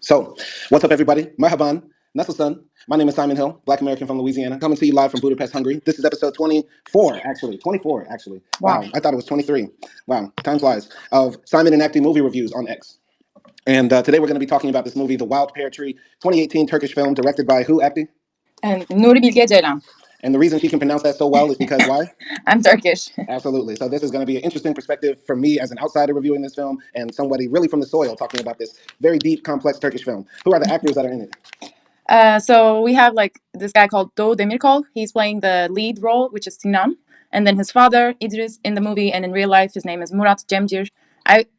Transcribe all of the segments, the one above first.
So, what's up, everybody? Marhaban, Nasılsın? My name is Simon Hill, Black American from Louisiana, coming to you live from Budapest, Hungary. This is episode 24, actually. 24, actually. Wow. Wow, I thought it was 23. Wow, time flies. Of Simon and Acting movie reviews on X. And today we're going to be talking about this movie, The Wild Pear Tree, 2018 Turkish film directed by who, Acting? And Nuri Bilge Ceylan. And the reason she can pronounce that so well is because why? I'm Turkish. Absolutely. So this is going to be an interesting perspective for me as an outsider reviewing this film and somebody really from the soil talking about this very deep, complex Turkish film. Who are the actors that are in it? So we have like this guy called Doğu Demirkol. He's playing the lead role, which is Sinan. And then his father, Idris, in the movie, and in real life, his name is Murat Cemcir.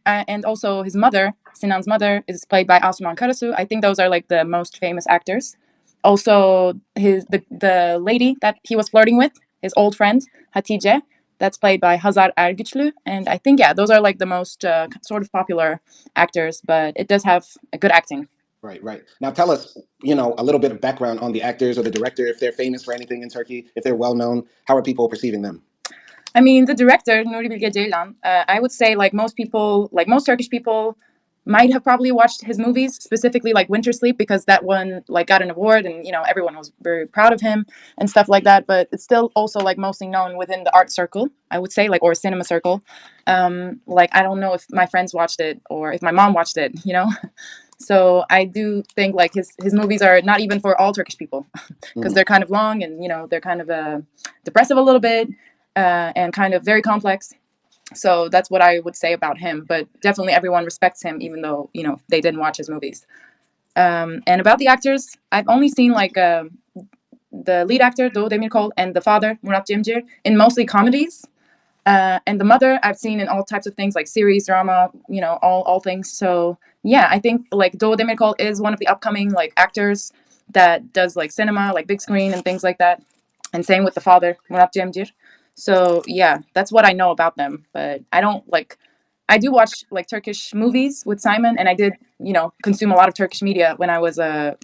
And also his mother, Sinan's mother, is played by Asuman Karasu. I think those are like the most famous actors. Also, the lady that he was flirting with, his old friend, Hatice, that's played by Hazar Ergüçlü. And I think, yeah, those are like the most sort of popular actors, but it does have a good acting. Right, right. Now tell us, a little bit of background on the actors or the director, if they're famous for anything in Turkey, if they're well known. How are people perceiving them? I mean, the director, Nuri Bilge Ceylan, I would say like most people, like most Turkish people might have probably watched his movies, specifically like Winter Sleep, because that one like got an award and, everyone was very proud of him and stuff like that. But it's still also like mostly known within the art circle, I would say, like, or cinema circle. Like, I don't know if my friends watched it or if my mom watched it, So I do think like his movies are not even for all Turkish people because they're kind of long and, they're kind of depressive a little bit and kind of very complex. So that's what I would say about him. But definitely everyone respects him, even though, they didn't watch his movies. And about the actors, I've only seen like the lead actor, Doğu Demirkol, and the father, Murat Cemcir, in mostly comedies. And the mother I've seen in all types of things like series, drama, all things. So yeah, I think like Doğu Demirkol is one of the upcoming like actors that does like cinema, like big screen and things like that. And same with the father, Murat Cemcir. So yeah, that's what I know about them. But I do watch like Turkish movies with Simon, and I did, consume a lot of Turkish media when I was a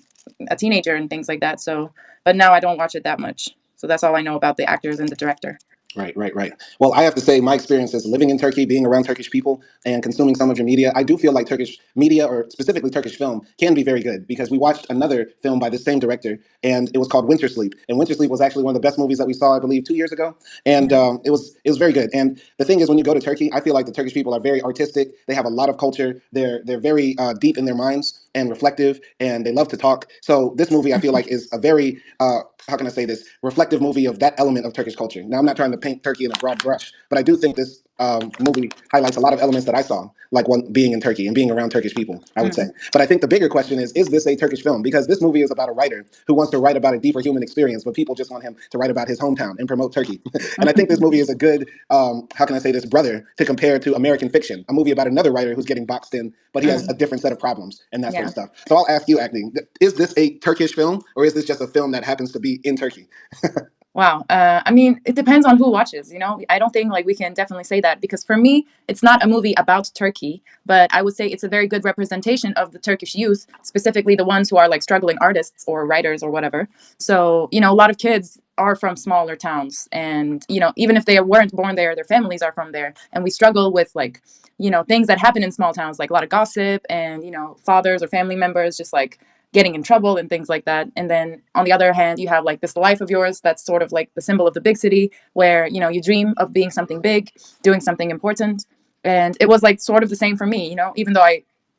teenager and things like that. So, but now I don't watch it that much. So that's all I know about the actors and the director. Right, right, right. Well, I have to say, my experiences living in Turkey, being around Turkish people, and consuming some of your media, I do feel like Turkish media, or specifically Turkish film, can be very good because we watched another film by the same director, and it was called Winter Sleep. And Winter Sleep was actually one of the best movies that we saw, I believe, 2 years ago, and it was very good. And the thing is, when you go to Turkey, I feel like the Turkish people are very artistic. They have a lot of culture. They're very deep in their minds and reflective, and they love to talk. So this movie, I feel like, is a very how can I say this, reflective movie of that element of Turkish culture. Now, I'm not trying to paint Turkey in a broad brush, but I do think this movie highlights a lot of elements that I saw, like one being in Turkey and being around Turkish people, I would say. But I think the bigger question is this a Turkish film? Because this movie is about a writer who wants to write about a deeper human experience, but people just want him to write about his hometown and promote Turkey. And I think this movie is a good, how can I say this, brother to compare to American Fiction, a movie about another writer who's getting boxed in, but he has a different set of problems and that sort of stuff. So I'll ask you, Acting, is this a Turkish film, or is this just a film that happens to be in Turkey? Wow. I mean, it depends on who watches, I don't think like we can definitely say that because for me, it's not a movie about Turkey, but I would say it's a very good representation of the Turkish youth, specifically the ones who are like struggling artists or writers or whatever. So, a lot of kids are from smaller towns and, even if they weren't born there, their families are from there. And we struggle with like, things that happen in small towns, like a lot of gossip and, fathers or family members just like getting in trouble and things like that. And then on the other hand, you have like this life of yours that's sort of like the symbol of the big city where, you dream of being something big, doing something important. And it was like sort of the same for me, even though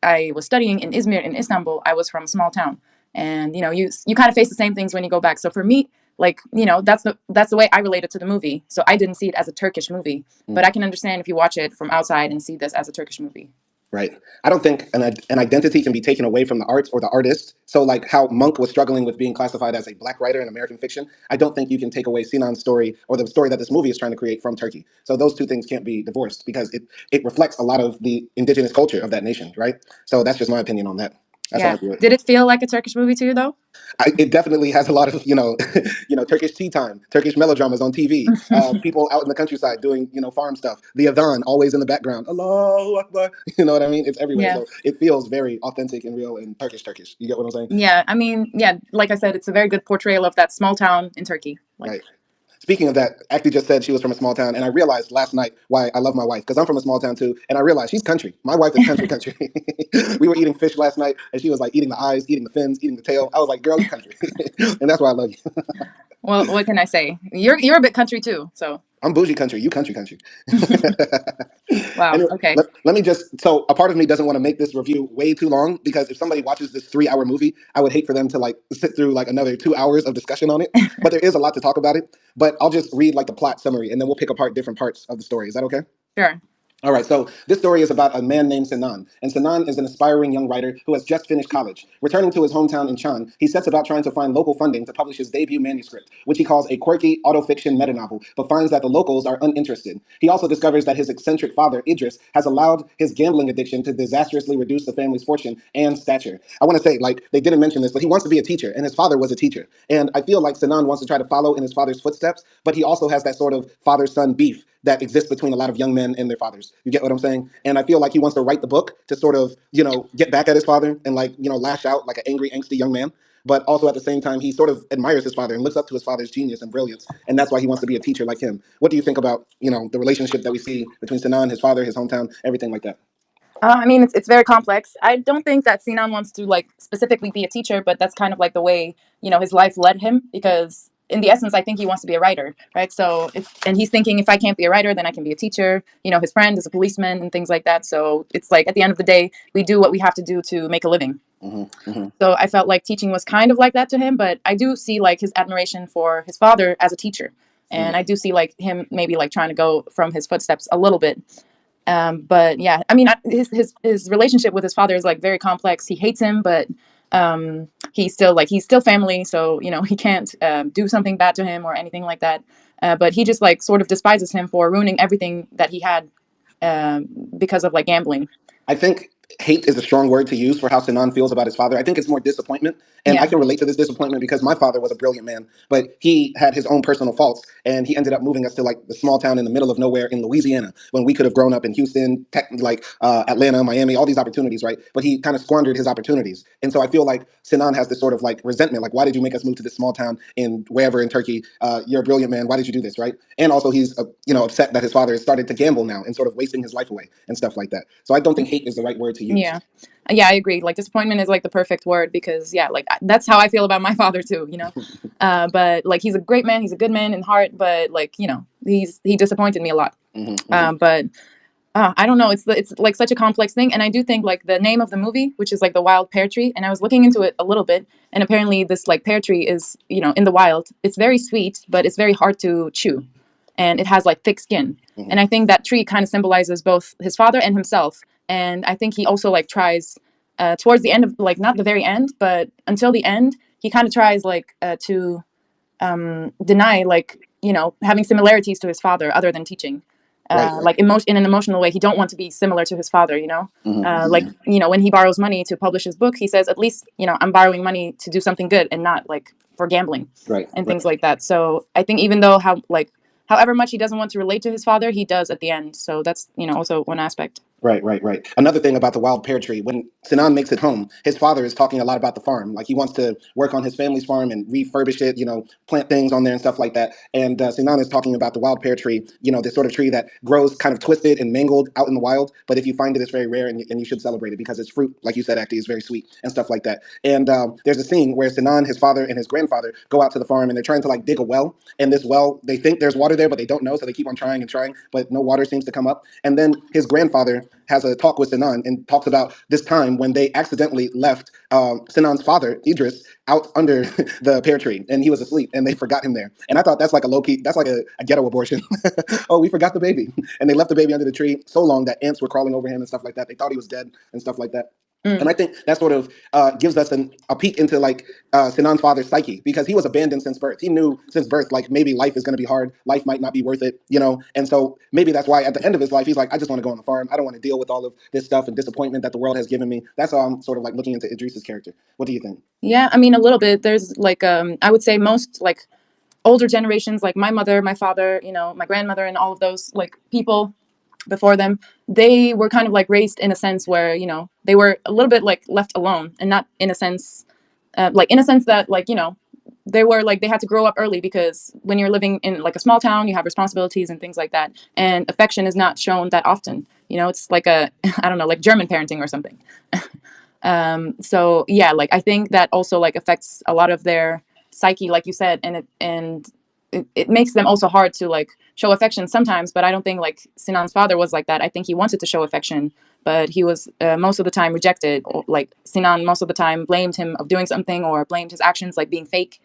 I was studying in Izmir in Istanbul, I was from a small town. And, you kind of face the same things when you go back. So for me, like, that's the way I related to the movie. So I didn't see it as a Turkish movie, but I can understand if you watch it from outside and see this as a Turkish movie. Right. I don't think an identity can be taken away from the arts or the artist. So like how Monk was struggling with being classified as a black writer in American fiction, I don't think you can take away Sinan's story or the story that this movie is trying to create from Turkey. So those two things can't be divorced because it reflects a lot of the indigenous culture of that nation, right? So that's just my opinion on that. That's how I view it. Did it feel like a Turkish movie to you though? It definitely has a lot of Turkish tea time, Turkish melodramas on TV, people out in the countryside doing farm stuff. The adhan always in the background, Allahu Akbar. You know what I mean? It's everywhere. So it feels very authentic and real and Turkish. You get what I'm saying? Yeah, I mean, yeah, like I said, it's a very good portrayal of that small town in Turkey. Right. Speaking of that, Acty just said she was from a small town, and I realized last night why I love my wife, because I'm from a small town too, and I realized she's country. My wife is country, country. We were eating fish last night, and she was like eating the eyes, eating the fins, eating the tail. I was like, girl, you country, and that's why I love you. Well, what can I say? You're a bit country too, so I'm bougie country, you country country. wow. Anyway, Okay. let me just, so a part of me doesn't want to make this review way too long, because if somebody watches this 3 hour movie, I would hate for them to like sit through like another 2 hours of discussion on it. But there is a lot to talk about it. But I'll just read like the plot summary, and then we'll pick apart different parts of the story. Is that okay? Sure. All right, so this story is about a man named Sinan, and Sinan is an aspiring young writer who has just finished college. Returning to his hometown in Chan, he sets about trying to find local funding to publish his debut manuscript, which he calls a quirky autofiction metanovel, but finds that the locals are uninterested. He also discovers that his eccentric father, Idris, has allowed his gambling addiction to disastrously reduce the family's fortune and stature. I want to say, like, they didn't mention this, but he wants to be a teacher, and his father was a teacher. And I feel like Sinan wants to try to follow in his father's footsteps, but he also has that sort of father-son beef that exists between a lot of young men and their fathers. You get what I'm saying? And I feel like he wants to write the book to sort of, get back at his father and like, lash out like an angry, angsty young man. But also at the same time, he sort of admires his father and looks up to his father's genius and brilliance. And that's why he wants to be a teacher like him. What do you think about, the relationship that we see between Sinan, his father, his hometown, everything like that? I mean, it's very complex. I don't think that Sinan wants to like specifically be a teacher, but that's kind of like the way his life led him. Because in the essence, I think he wants to be a writer, right? So and he's thinking, if I can't be a writer, then I can be a teacher. His friend is a policeman and things like that. So it's like at the end of the day, we do what we have to do to make a living. Mm-hmm, mm-hmm, So I felt like teaching was kind of like that to him, but I do see like his admiration for his father as a teacher, and mm-hmm. I do see like him maybe like trying to go from his footsteps a little bit. But yeah, I mean, his relationship with his father is like very complex. He hates him, but he's still family, so he can't do something bad to him or anything like that. But he just like sort of despises him for ruining everything that he had um, because of like gambling. I think hate is a strong word to use for how Sinan feels about his father. I think it's more disappointment. And I Yeah. can relate to this disappointment because my father was a brilliant man, but he had his own personal faults. And he ended up moving us to like the small town in the middle of nowhere in Louisiana when we could have grown up in Houston, Atlanta, Miami, all these opportunities, right? But he kind of squandered his opportunities. And so I feel like Sinan has this sort of like resentment. Like, why did you make us move to this small town in wherever in Turkey? You're a brilliant man. Why did you do this, right? And also he's, upset that his father has started to gamble now and sort of wasting his life away and stuff like that. So I don't think hate is the right word to use. Yeah. Yeah, I agree. Like disappointment is like the perfect word because yeah, like that's how I feel about my father too. But like he's a great man, he's a good man in heart, but like, he disappointed me a lot. Mm-hmm, mm-hmm. But I don't know, it's like such a complex thing, and I do think like the name of the movie, which is like the wild pear tree, and I was looking into it a little bit, and apparently this like pear tree is, in the wild. It's very sweet, but it's very hard to chew, and it has like thick skin. Mm-hmm. And I think that tree kind of symbolizes both his father and himself. And I think he also like tries towards the end of like not the very end, but until the end, he kind of tries like to deny like having similarities to his father other than teaching. Right, right. Like in an emotional way, he don't want to be similar to his father. Mm-hmm, Like mm-hmm. when he borrows money to publish his book, he says at least I'm borrowing money to do something good and not like for gambling Right, and right. things like that. So I think even though however much he doesn't want to relate to his father, he does at the end. So that's also one aspect. Right, right, right. Another thing about the wild pear tree, when Sinan makes it home, his father is talking a lot about the farm. Like he wants to work on his family's farm and refurbish it, plant things on there and stuff like that. And Sinan is talking about the wild pear tree, this sort of tree that grows kind of twisted and mangled out in the wild. But if you find it, it's very rare and you should celebrate it because its fruit, like you said, actually is very sweet and stuff like that. And there's a scene where Sinan, his father, and his grandfather go out to the farm and they're trying to like dig a well. And this well, they think there's water there, but they don't know. So they keep on trying and trying, but no water seems to come up. And then his grandfather has a talk with Sinan and talks about this time when they accidentally left Sinan's father, Idris, out under the pear tree and he was asleep and they forgot him there. And I thought that's like a low key, that's like a ghetto abortion. Oh, we forgot the baby. And they left the baby under the tree so long that ants were crawling over him and stuff like that. They thought he was dead and stuff like that. And Mm. I think that sort of gives us a peek into like Sinan's father's psyche because he was abandoned since birth. He knew since birth like maybe life is going to be hard, life might not be worth it. And so maybe that's why at the end of his life he's like, I just want to go on the farm. I don't want to deal with all of this stuff and disappointment that the world has given me. That's how I'm sort of like looking into Idris's character. What do you think? Yeah, I mean a little bit. There's like I would say most like older generations, like my mother, my father, my grandmother, and all of those like people before them, they were kind of like raised in a sense where they were a little bit like left alone, and not in a sense, like in a sense that like they were like they had to grow up early because when you're living in like a small town, you have responsibilities and things like that, and affection is not shown that often. It's like a I don't know, like German parenting or something. So yeah, like I think that also like affects a lot of their psyche, like you said, and it makes them also hard to like show affection sometimes. But I don't think like Sinan's father was like that. I think he wanted to show affection, but he was most of the time rejected. Or, like Sinan most of the time blamed him of doing something or blamed his actions like being fake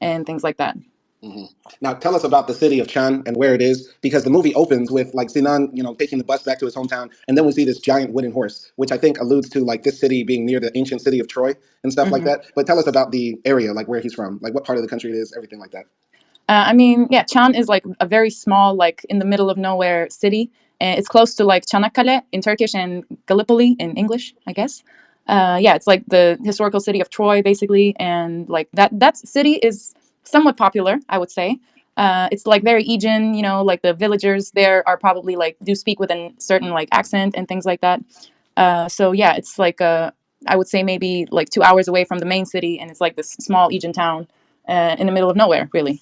and things like that. Hmm. Now, tell us about the city of Chan and where it is, because the movie opens with like Sinan, taking the bus back to his hometown, and then we see this giant wooden horse, which I think alludes to like this city being near the ancient city of Troy and stuff like Hmm. that. But tell us about the area, like where he's from, like what part of the country it is, everything like that. I mean, yeah, Chan is like a very small, like in the middle of nowhere city. And it's close to like Çanakkale in Turkish and Gallipoli in English, I guess. Yeah, it's like the historical city of Troy, basically, and like that city is somewhat popular, I would say. It's like very Aegean, like the villagers there are probably like do speak with a certain like accent and things like that. So yeah, it's like I would say maybe like 2 hours away from the main city, and it's like this small Aegean town in the middle of nowhere, really.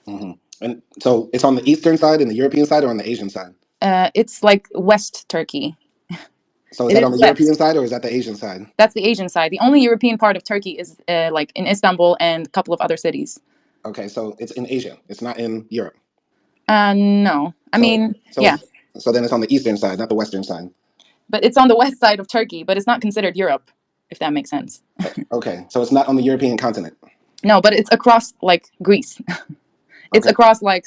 Hmm. And so it's on the eastern side and the European side, or on the Asian side? It's like West Turkey. So is It that is on the European west. side or is that the Asian side? That's the Asian side. The only European part of Turkey is like in Istanbul and a couple of other cities. Okay, so it's in Asia. It's not in Europe. No, I So mean, so yeah, it's so then it's on the eastern side, not the western side. but it's on the west side of Turkey, but it's not considered Europe, if that makes sense. Okay, so it's not on the European continent. No, but it's across like Greece. It's Okay. across like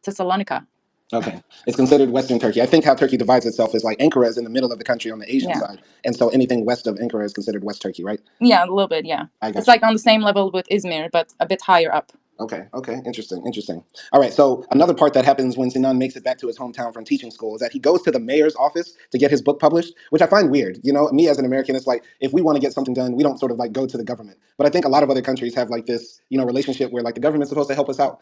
Thessalonica. Okay, it's considered Western Turkey. I think how Turkey divides itself is like Ankara is in the middle of the country on the Asian Yeah, side, and so anything west of Ankara is considered West Turkey, right? yeah, a little bit. Yeah, I it's got you. like on the same level with Izmir, but a bit higher up. Okay, okay, interesting, interesting. All right, so another part that happens when Sinan makes it back to his hometown from teaching school is that he goes to the mayor's office to get his book published, which I find weird. Me as an American, it's like if we want to get something done, we don't sort of like go to the government. But I think a lot of other countries have like this, relationship where like the government's supposed to help us out.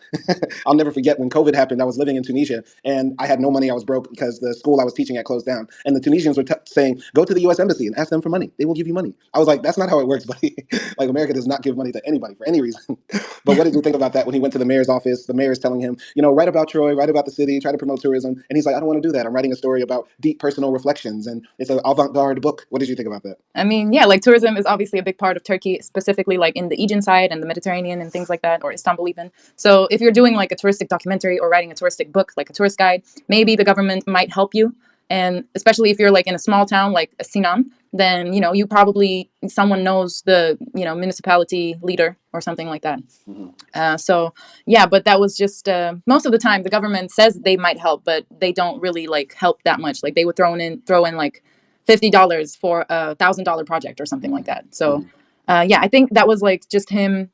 I'll never forget when COVID happened. I was living in Tunisia and I had no money. I was broke because the school I was teaching at closed down, and the Tunisians were saying, "Go to the U.S. embassy and ask them for money. They will give you money." I was like, "That's not how it works, buddy. Like America does not give money to anybody for any reason." But what did you think about that when he went to the mayor's office? The mayor's telling him, write about Troy, write about the city, try to promote tourism. And he's like, I don't want to do that. I'm writing a story about deep personal reflections. And it's an avant garde book. What did you think about that? I mean, yeah, like tourism is obviously a big part of Turkey, specifically like in the Aegean side and the Mediterranean and things like that, or Istanbul even. So if you're doing like a touristic documentary or writing a touristic book, like a tourist guide, maybe the government might help you. And especially if you're like in a small town like Sinan, then you probably someone knows the municipality leader or something like that. Mm-hmm. So yeah, but that was just most of the time the government says they might help, but they don't really like help that much. Like they would throw in like $50 for $1,000 project or something like that. So Mm-hmm. yeah, I think that was like just him,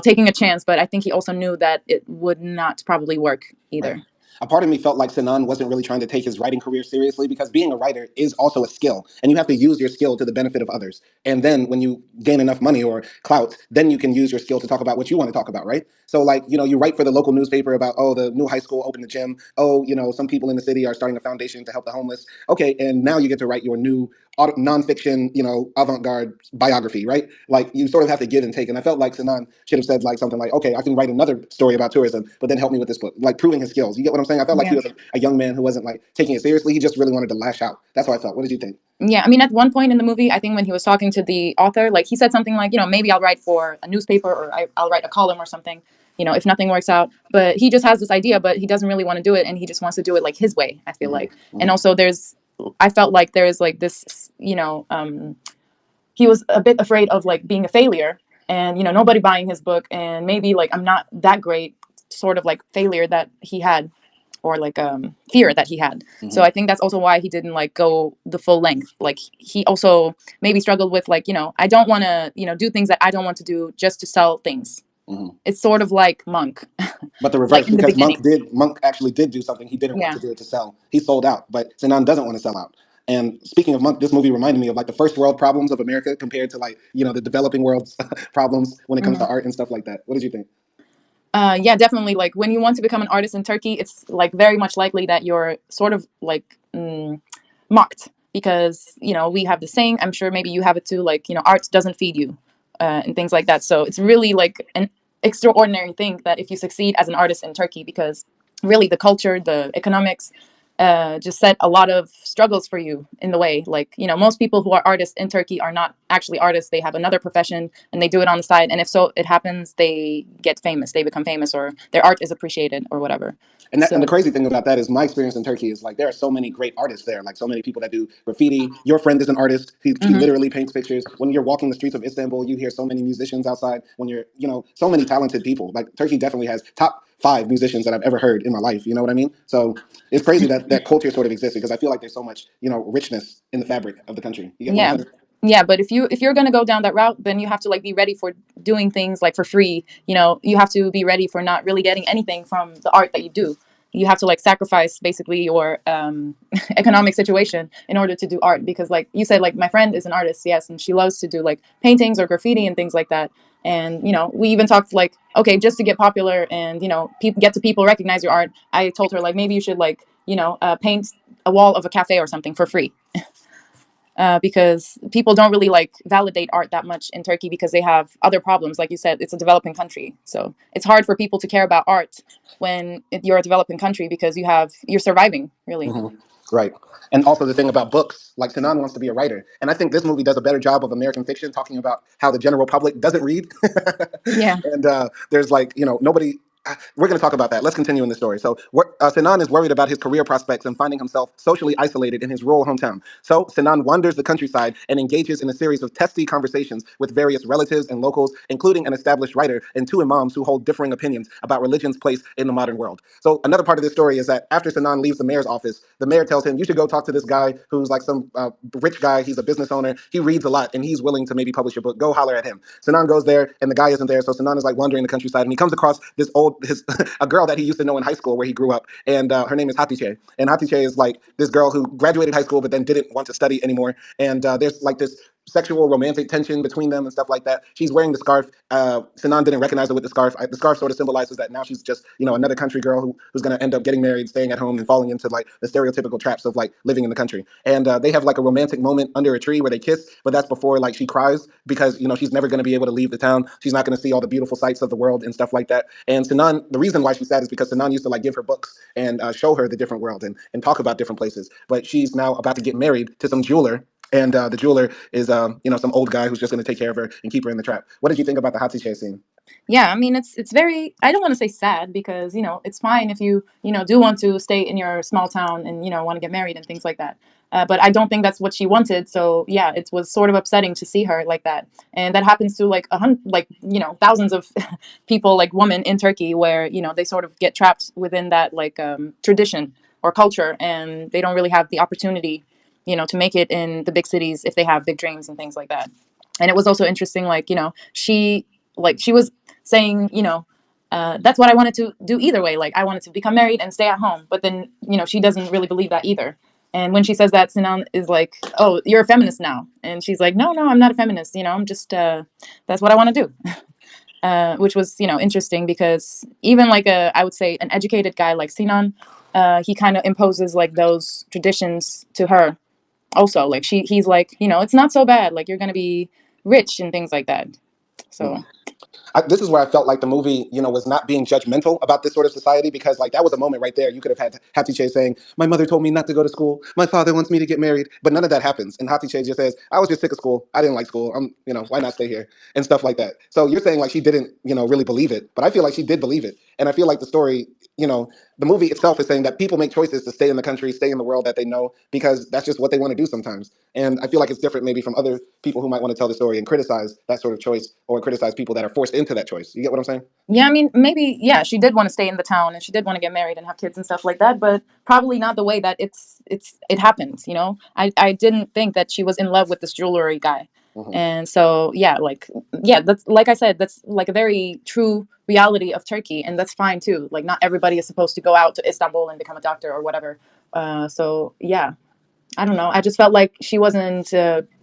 taking a chance. But I think he also knew that it would not probably work Right. either. A part of me felt like Sinan wasn't really trying to take his writing career seriously because being a writer is also a skill and you have to use your skill to the benefit of others. And then when you gain enough money or clout, then you can use your skill to talk about what you want to talk about, right? So like, you write for the local newspaper about, oh, the new high school opened a gym. Oh, some people in the city are starting a foundation to help the homeless. Okay, and now you get to write your new nonfiction, avant-garde biography, right? Like you sort of have to give and take. And I felt like Sinan should have said like something like, okay, I can write another story about tourism, but then help me with this book, like proving his skills. You get what I'm saying? I felt like he Yeah. was a young man who wasn't like taking it seriously. He just really wanted to lash out. That's how I felt. What did you think? Yeah, I mean, at one point in the movie, I think when he was talking to the author, like he said something like, maybe I'll write for a newspaper or I'll write a column or something, if nothing works out. But he just has this idea, but he doesn't really want to do it. And he just wants to do it like his way, I feel Mm-hmm. like. And Mm-hmm. also, I felt like there is like this, he was a bit afraid of like being a failure and, nobody buying his book. And maybe like I'm not that great, sort of like failure that he had or like fear that he had. So Mm-hmm. I think that's also why he didn't like go the full length. Like he also maybe struggled with like, I don't want to, do things that I don't want to do just to sell things. Mm-hmm. It's sort of like Monk, But the like reverse, in the because beginning. Monk actually did do something he didn't want Yeah. to do it to sell. He sold out, but Sinan doesn't want to sell out. And speaking of Monk, this movie reminded me of like the first world problems of America compared to like the developing world's problems when it comes to Hmm. art and stuff like that. What did you think? Yeah, definitely. Like when you want to become an artist in Turkey, it's like very much likely that you're sort of like mocked because we have the saying. I'm sure maybe you have it too. Like art doesn't feed you, and things like that. So it's really like an extraordinary thing that if you succeed as an artist in Turkey, because really the culture, the economics, just set a lot of struggles for you in the way. Like, you know, most people who are artists in Turkey are not actually artists. They have another profession and they do it on the side. And if so, it happens, they get famous, they become famous, or their art is appreciated or whatever. And the So, crazy thing about that is my experience in Turkey is like there are so many great artists there, like so many people that do graffiti. Your friend is an artist. He mhm. literally paints pictures. When you're walking the streets of Istanbul, you hear so many musicians outside. When you're, so many talented people. Like Turkey definitely has top five musicians that I've ever heard in my life. You know what I mean? So it's crazy that that culture sort of exists because I feel like there's so much, richness in the fabric of the country. You get what I'm Yeah. saying? Yeah, but if you're going to go down that route, then you have to like be ready for doing things like for free. You know, you have to be ready for not really getting anything from the art that you do. You have to like sacrifice basically your economic situation in order to do art, because like you said, like my friend is an artist, yes, and she loves to do like paintings or graffiti and things like that. And you know, we even talked like, okay, just to get popular and you know, get to people recognize your art, I told her like maybe you should like, paint a wall of a cafe or something for free, because people don't really like validate art that much in Turkey because they have other problems. Like you said, it's a developing country, so it's hard for people to care about art when you're a developing country because you're surviving really. Hmm. Right. And also the thing about books, like Sinan wants to be a writer. And I think this movie does a better job of American fiction talking about how the general public doesn't read. Yeah. And there's like, nobody. We're going to talk about that. Let's continue in the story. So Sinan is worried about his career prospects and finding himself socially isolated in his rural hometown. So Sinan wanders the countryside and engages in a series of testy conversations with various relatives and locals, including an established writer and two imams who hold differing opinions about religion's place in the modern world. So another part of this story is that after Sinan leaves the mayor's office, the mayor tells him, you should go talk to this guy who's like some rich guy. He's a business owner. He reads a lot and he's willing to maybe publish your book. Go holler at him. Sinan goes there and the guy isn't there. So Sinan is like wandering the countryside and he comes across a girl that he used to know in high school where he grew up. And her name is Hatice. And Hatice is like this girl who graduated high school but then didn't want to study anymore. And there's like this sexual romantic tension between them and stuff like that. She's wearing the scarf. Sinan didn't recognize her with the scarf. The scarf sort of symbolizes that now she's just another country girl who's going to end up getting married, staying at home, and falling into like the stereotypical traps of like living in the country. And they have like a romantic moment under a tree where they kiss, but that's before like she cries because she's never going to be able to leave the town. She's not going to see all the beautiful sights of the world and stuff like that. And Sinan, the reason why she's sad is because Sinan used to like give her books and show her the different world and talk about different places. But she's now about to get married to some jeweler, and the jeweler is some old guy who's just going to take care of her and keep her in the trap. What did you think about the Hatice scene? Yeah, I mean it's very, I don't want to say sad, because it's fine if you do want to stay in your small town and want to get married and things like that. But I don't think that's what she wanted. So yeah, it was sort of upsetting to see her like that, and that happens to like thousands of people, like women in Turkey, where they sort of get trapped within that like tradition or culture, and they don't really have the opportunity to make it in the big cities if they have big dreams and things like that. And it was also interesting, like she was saying, that's what I wanted to do either way. Like I wanted to become married and stay at home. But then, she doesn't really believe that either. And when she says that, Sinan is like, "Oh, you're a feminist now." And she's like, "No, no, I'm not a feminist. I'm just that's what I want to do." Which was, interesting, because even like I would say an educated guy like Sinan, he kind of imposes like those traditions to her. Also, like he's like, it's not so bad. Like you're gonna be rich and things like that. So This is where I felt like the movie, was not being judgmental about this sort of society because, like, that was a moment right there. You could have had Hatice saying, "My mother told me not to go to school. My father wants me to get married," but none of that happens. And Hatice just says, "I was just sick of school. I didn't like school. Why not stay here?" and stuff like that. So you're saying like she didn't, really believe it, but I feel like she did believe it, and I feel like the story, you know, the movie itself is saying that people make choices to stay in the country, stay in the world that they know because that's just what they want to do sometimes. And I feel like it's different maybe from other people who might want to tell the story and criticize that sort of choice or criticize people that are forced into that choice. You get what I'm saying? yeah, I mean, maybe, yeah, she did want to stay in the town and she did want to get married and have kids and stuff like that, but probably not the way that it happened. I didn't think that she was in love with this jewelry guy. Hmm. And so yeah, like, yeah, that's like I said, that's like a very true reality of Turkey, and that's fine too. Like not everybody is supposed to go out to Istanbul and become a doctor or whatever. So yeah, I don't know. I just felt like she wasn't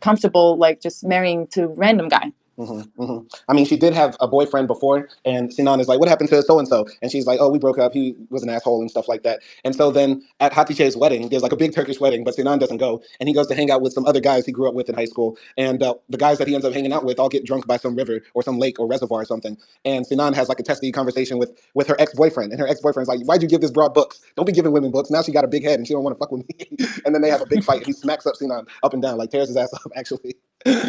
comfortable like just marrying to random guy. I mean, she did have a boyfriend before, and Sinan is like, "What happened to so and so?" And she's like, "Oh, we broke up. He was an asshole and stuff like that." And so then at Hatice's wedding, there's like a big Turkish wedding, but Sinan doesn't go, and he goes to hang out with some other guys he grew up with in high school. And the guys that he ends up hanging out with all get drunk by some river or some lake or reservoir or something. And Sinan has like a testy conversation with her ex boyfriend, and her ex boyfriend's like, "Why'd you give this broad books? Don't be giving women books. Now she got a big head and she don't want to fuck with me." And then they have a big fight, and he smacks up Sinan up and down, like tears his ass up. Actually,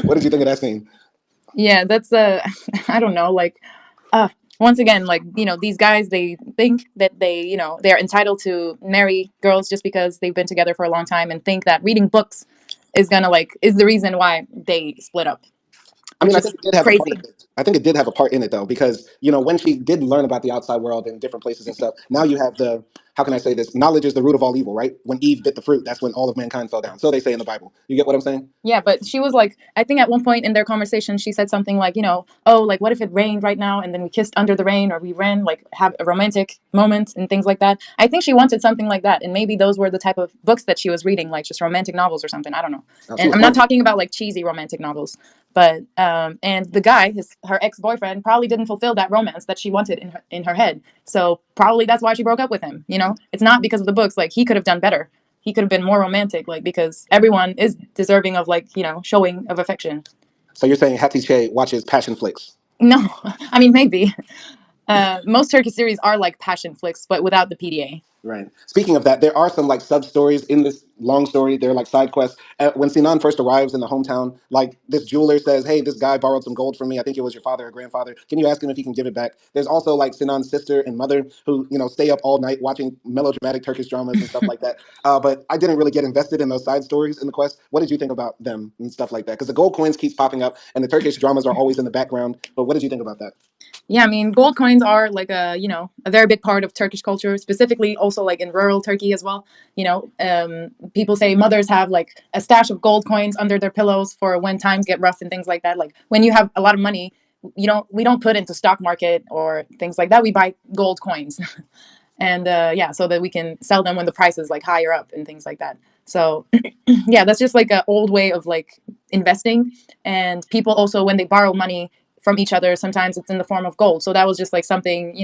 what did you think of that scene? Yeah, that's I don't know, like uh once again, like, these guys, they think that they're entitled to marry girls just because they've been together for a long time, and think that reading books is the reason why they split up, I mean, which I is think it did have a part of crazy. it. I think it did have a part in it though, because when she did learn about the outside world and different places and stuff, now you have the how can I say this? Knowledge is the root of all evil, right? When Eve bit the fruit, that's when all of mankind fell down. So they say in the Bible. You get what I'm saying? Yeah, but she was like, I think at one point in their conversation, she said something like, oh, like, what if it rained right now and then we kissed under the rain, or we ran, like, have a romantic moment and things like that. I think she wanted something like that. And maybe those were the type of books that she was reading, like just romantic novels or something. I don't know. Now she And was I'm not horny. talking about like cheesy romantic novels, but, and the guy, her ex boyfriend, probably didn't fulfill that romance that she wanted in her head. So probably that's why she broke up with him. It's not because of the books. Like, he could have done better. He could have been more romantic, like, because everyone is deserving of, like, showing of affection. So you're saying Hattie Che watches passion flicks. No, I mean, maybe. Most Turkish series are like passion flicks, but without the PDA. Right. Speaking of that, there are some like sub stories in this long story. They're like side quests. When Sinan first arrives in the hometown, like this jeweler says, "Hey, this guy borrowed some gold from me. I think it was your father or grandfather. Can you ask him if he can give it back?" There's also like Sinan's sister and mother who stay up all night watching melodramatic Turkish dramas and stuff like that. But I didn't really get invested in those side stories in the quest. What did you think about them and stuff like that? Because the gold coins keeps popping up and the Turkish dramas are always in the background. But what did you think about that? Yeah, I mean, gold coins are like a very big part of Turkish culture, specifically also like in rural Turkey as well. People say mothers have like a stash of gold coins under their pillows for when times get rough and things like that. Like, when you have a lot of money, we don't put into stock market or things like that. We buy gold coins, and yeah, so that we can sell them when the price is like higher up and things like that. So yeah, that's just like an old way of like investing. And people also, when they borrow money from each other, sometimes it's in the form of gold. So that was just like something,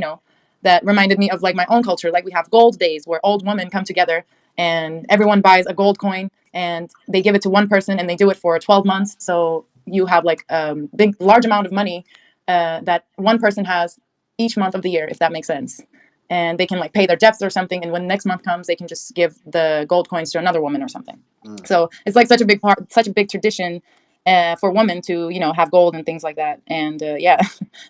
that reminded me of like my own culture. Like, we have gold days where old women come together and everyone buys a gold coin and they give it to one person, and they do it for 12 months. So you have like a big large amount of money that one person has each month of the year, if that makes sense. And they can like pay their debts or something, and when next month comes, they can just give the gold coins to another woman or something. Mm. So it's like such a big tradition for women to have gold and things like that. And yeah,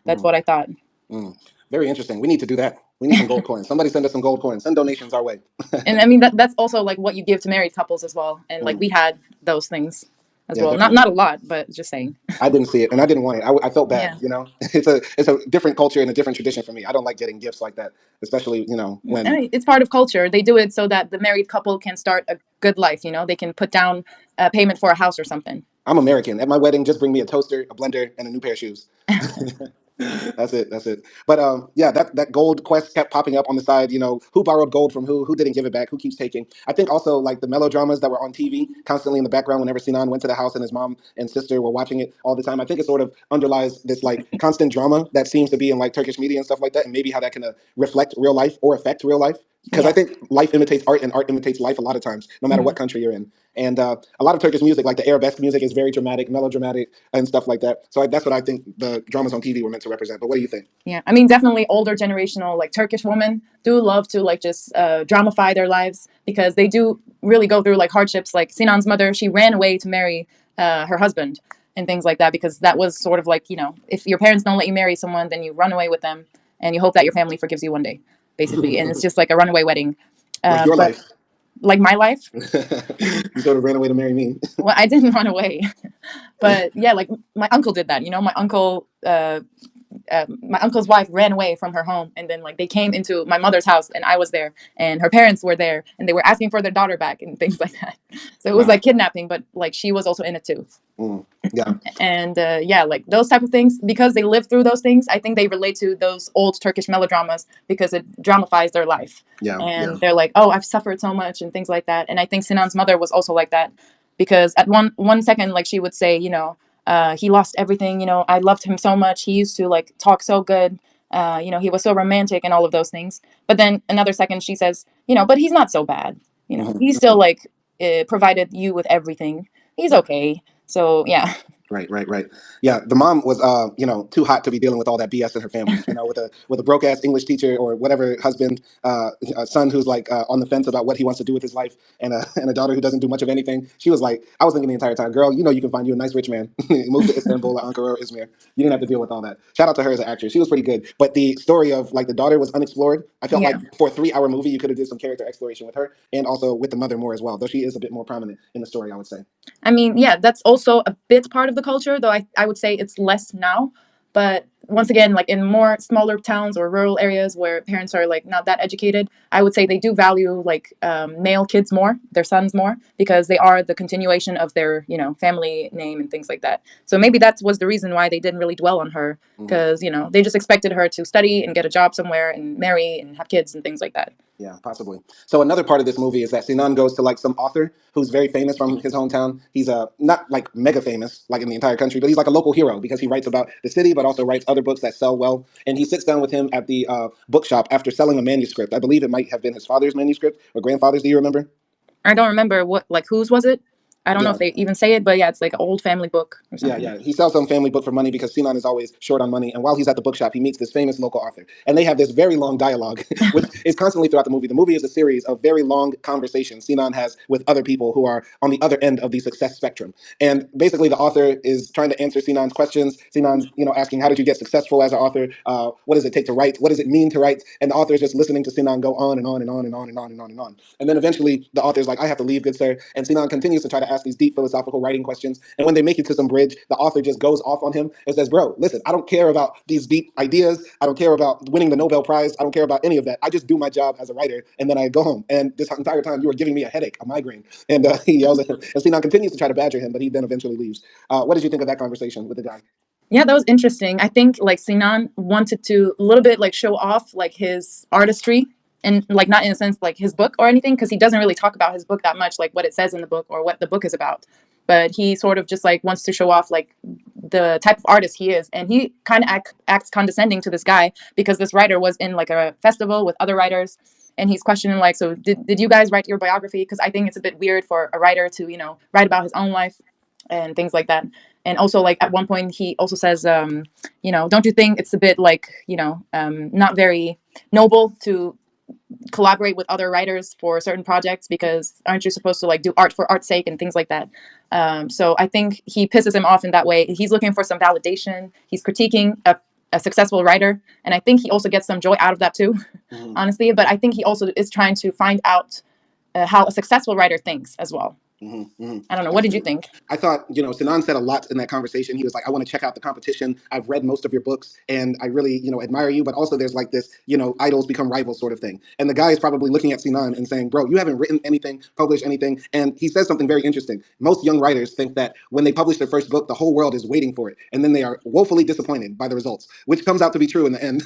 that's Mm. what I thought. Mm. Very interesting. We need to do that. We need some gold coins. Somebody send us some gold coins. Send donations our way. And I mean, that's also like what you give to married couples as well. And like, Mm. we had those things as Yeah, well. Not definitely. not a lot, but just saying. I didn't see it, and I didn't want it. I felt bad. Yeah. It's a different culture and a different tradition for me. I don't like getting gifts like that, especially I when mean, it's part of culture. They do it so that the married couple can start a good life. They can put down a payment for a house or something. I'm American. At my wedding, just bring me a toaster, a blender, and a new pair of shoes. That's it. That's it. But yeah, that gold quest kept popping up on the side. Who borrowed gold from who didn't give it back, who keeps taking. I think also like the melodramas that were on TV constantly in the background whenever Sinan went to the house and his mom and sister were watching it all the time. I think it sort of underlies this like constant drama that seems to be in like Turkish media and stuff like that, and maybe how that can reflect real life or affect real life. Because I Yeah. think life imitates art and art imitates life a lot of times, no matter what Mhm. country you're in. And a lot of Turkish music, like the Arabesque music, is very dramatic, melodramatic, and stuff like that. So that's what I think the dramas on TV were meant to represent. But what do you think? Yeah, I mean, definitely older generational like Turkish women do love to like just dramify their lives, because they do really go through like hardships. Like Sinan's mother, she ran away to marry her husband and things like that, because that was sort of like, if your parents don't let you marry someone, then you run away with them and you hope that your family forgives you one day, basically. And it's just like a runaway wedding. Like your But life. like my life, You sort of ran away to marry me. well, I didn't run away, but yeah, like my uncle did that. My uncle's wife ran away from her home, and then like they came into my mother's house, and I was there, and her parents were there, and they were asking for their daughter back and things like that. So it was Wow. like kidnapping, but like she was also in it too. Mm. Yeah. And yeah, like those type of things, because they lived through those things, I think they relate to those old Turkish melodramas, because it dramatifies their life. Yeah. Yeah. And they're like, oh, I've suffered so much and things like that. And I think Sinan's mother was also like that, because at one second, like, she would say, He lost everything. I loved him so much. He used to like talk so good. He was so romantic and all of those things. But then another second she says, but he's not so bad. Hmm. He still like provided you with everything. He's okay. So yeah. Right, right, right. Yeah, the mom was, too hot to be dealing with all that BS in her family. With a broke ass English teacher or whatever husband, a son who's like on the fence about what he wants to do with his life, and a and a daughter who doesn't do much of anything. She was like, I was thinking the entire time, girl, you can find you a nice rich man, move to Istanbul, or Ankara or Izmir. You didn't have to deal with all that. Shout out to her as an actress. She was pretty good. But the story of like the daughter was unexplored. I felt like Yeah. for a 3 hour movie, you could have did some character exploration with her and also with the mother more as well. Though she is a bit more prominent in the story, I would say. I mean, yeah, that's also a bit part of the culture, though I would say it's less now. But once again, like in more smaller towns or rural areas where parents are like not that educated, I would say they do value like male kids more, their sons more, because they are the continuation of their family name and things like that. So maybe that was the reason why they didn't really dwell on her, Mhm. because they just expected her to study and get a job somewhere and marry and have kids and things like that. Yeah, possibly. So another part of this movie is that Sinan goes to like some author who's very famous from his hometown. He's not like mega famous like in the entire country, but he's like a local hero because he writes about the city, but also writes other books that sell well. And he sits down with him at the bookshop after selling a manuscript. I believe it might have been his father's manuscript or grandfather's. Do you remember? I don't remember what like whose was it. I don't know Yeah, if they even say it, but yeah, it's like an old family book or yeah, something. yeah. He sells some family book for money because Sinan is always short on money. And while he's at the bookshop, he meets this famous local author. And they have this very long dialogue, which is constantly throughout the movie. The movie is a series of very long conversations Sinan has with other people who are on the other end of the success spectrum. And basically, the author is trying to answer Sinan's questions. Sinan's, asking, how did you get successful as an author? What does it take to write? What does it mean to write? And the author is just listening to Sinan go on and on and on and on and on and on and on. And then eventually, the author's like, I have to leave, good sir. And Sinan continues to try to ask these deep philosophical writing questions. And when they make it to some bridge, the author just goes off on him and says, bro, listen, I don't care about these deep ideas. I don't care about winning the Nobel Prize. I don't care about any of that. I just do my job as a writer and then I go home. And this entire time you were giving me a headache, a migraine. And he yells at him. And Sinan continues to try to badger him, but he then eventually leaves. What did you think of that conversation with the guy? Yeah, that was interesting. I think like Sinan wanted to a little bit like show off like his artistry, and like not in a sense like his book or anything, because he doesn't really talk about his book that much, like what it says in the book or what the book is about. But he sort of just like wants to show off like the type of artist he is, and he kind of acts condescending to this guy because this writer was in like a festival with other writers, and he's questioning like, so did you guys write your biography? Because I think it's a bit weird for a writer to write about his own life and things like that. And also like at one point he also says, don't you think it's a bit like not very noble to collaborate with other writers for certain projects, because aren't you supposed to like do art for art's sake and things like that. So I think he pisses him off in that way. He's looking for some validation. He's critiquing a successful writer, and I think he also gets some joy out of that too. Mm-hmm. Honestly, but I think he also is trying to find out how a successful writer thinks as well. Mm-hmm. Mm-hmm. I don't know, what did you Absolutely. think? I thought, Sinan said a lot in that conversation. He was like, I want to check out the competition. I've read most of your books and I really, admire you. But also there's like this, idols become rivals sort of thing. And the guy is probably looking at Sinan and saying, bro, you haven't written anything, published anything. And he says something very interesting. Most young writers think that when they publish their first book, the whole world is waiting for it. And then they are woefully disappointed by the results, which comes out to be true in the end.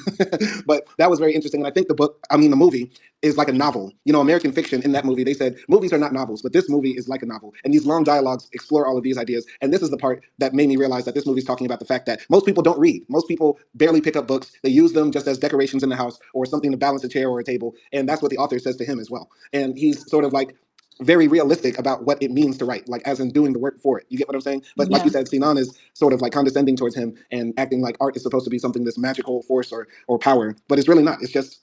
But that was very interesting. And I think the movie is like a novel. American fiction in that movie, they said movies are not novels, but this movie is like a novel. And these long dialogues explore all of these ideas. And this is the part that made me realize that this movie is talking about the fact that most people don't read. Most people barely pick up books. They use them just as decorations in the house or something to balance a chair or a table. And that's what the author says to him as well. And he's sort of like very realistic about what it means to write, like as in doing the work for it. You get what I'm saying? But like you Yeah. said, Sinan is sort of like condescending towards him and acting like art is supposed to be something, this magical force or power, but it's really not. It's just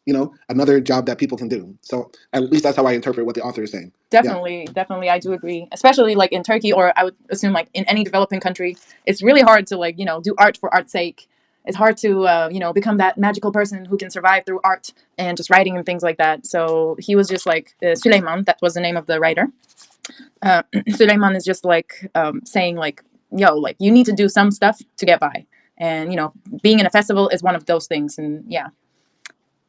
another job that people can do. So at least that's how I interpret what the author is saying. Yeah. Definitely, definitely, I do agree. Especially like in Turkey, or I would assume like in any developing country, it's really hard to like do art for art's sake. It's hard to become that magical person who can survive through art and just writing and things like that. So he was just like Süleyman. That was the name of the writer. Süleyman is just like saying like, yo, like you need to do some stuff to get by, and being in a festival is one of those things. And yeah.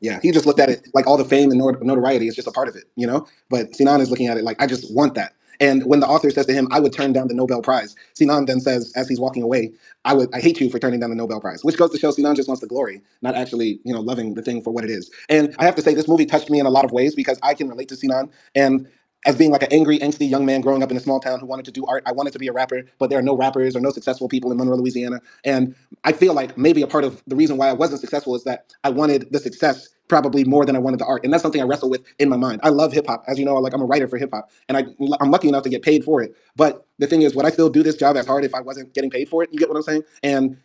Yeah, he just looked at it like all the fame and notoriety is just a part of it. But Sinan is looking at it like, I just want that. And when the author says to him, I would turn down the Nobel Prize, Sinan then says, as he's walking away, I hate you for turning down the Nobel Prize, which goes to show Sinan just wants the glory, not actually, loving the thing for what it is. And I have to say, this movie touched me in a lot of ways because I can relate to Sinan. And as being like an angry, angsty young man growing up in a small town who wanted to do art. I wanted to be a rapper, but there are no rappers or no successful people in Monroe, Louisiana. And I feel like maybe a part of the reason why I wasn't successful is that I wanted the success probably more than I wanted the art. And that's something I wrestle with in my mind. I love hip hop. As you know, like I'm a writer for hip hop and I'm lucky enough to get paid for it. But the thing is, would I still do this job as hard if I wasn't getting paid for it? You get what I'm saying? And,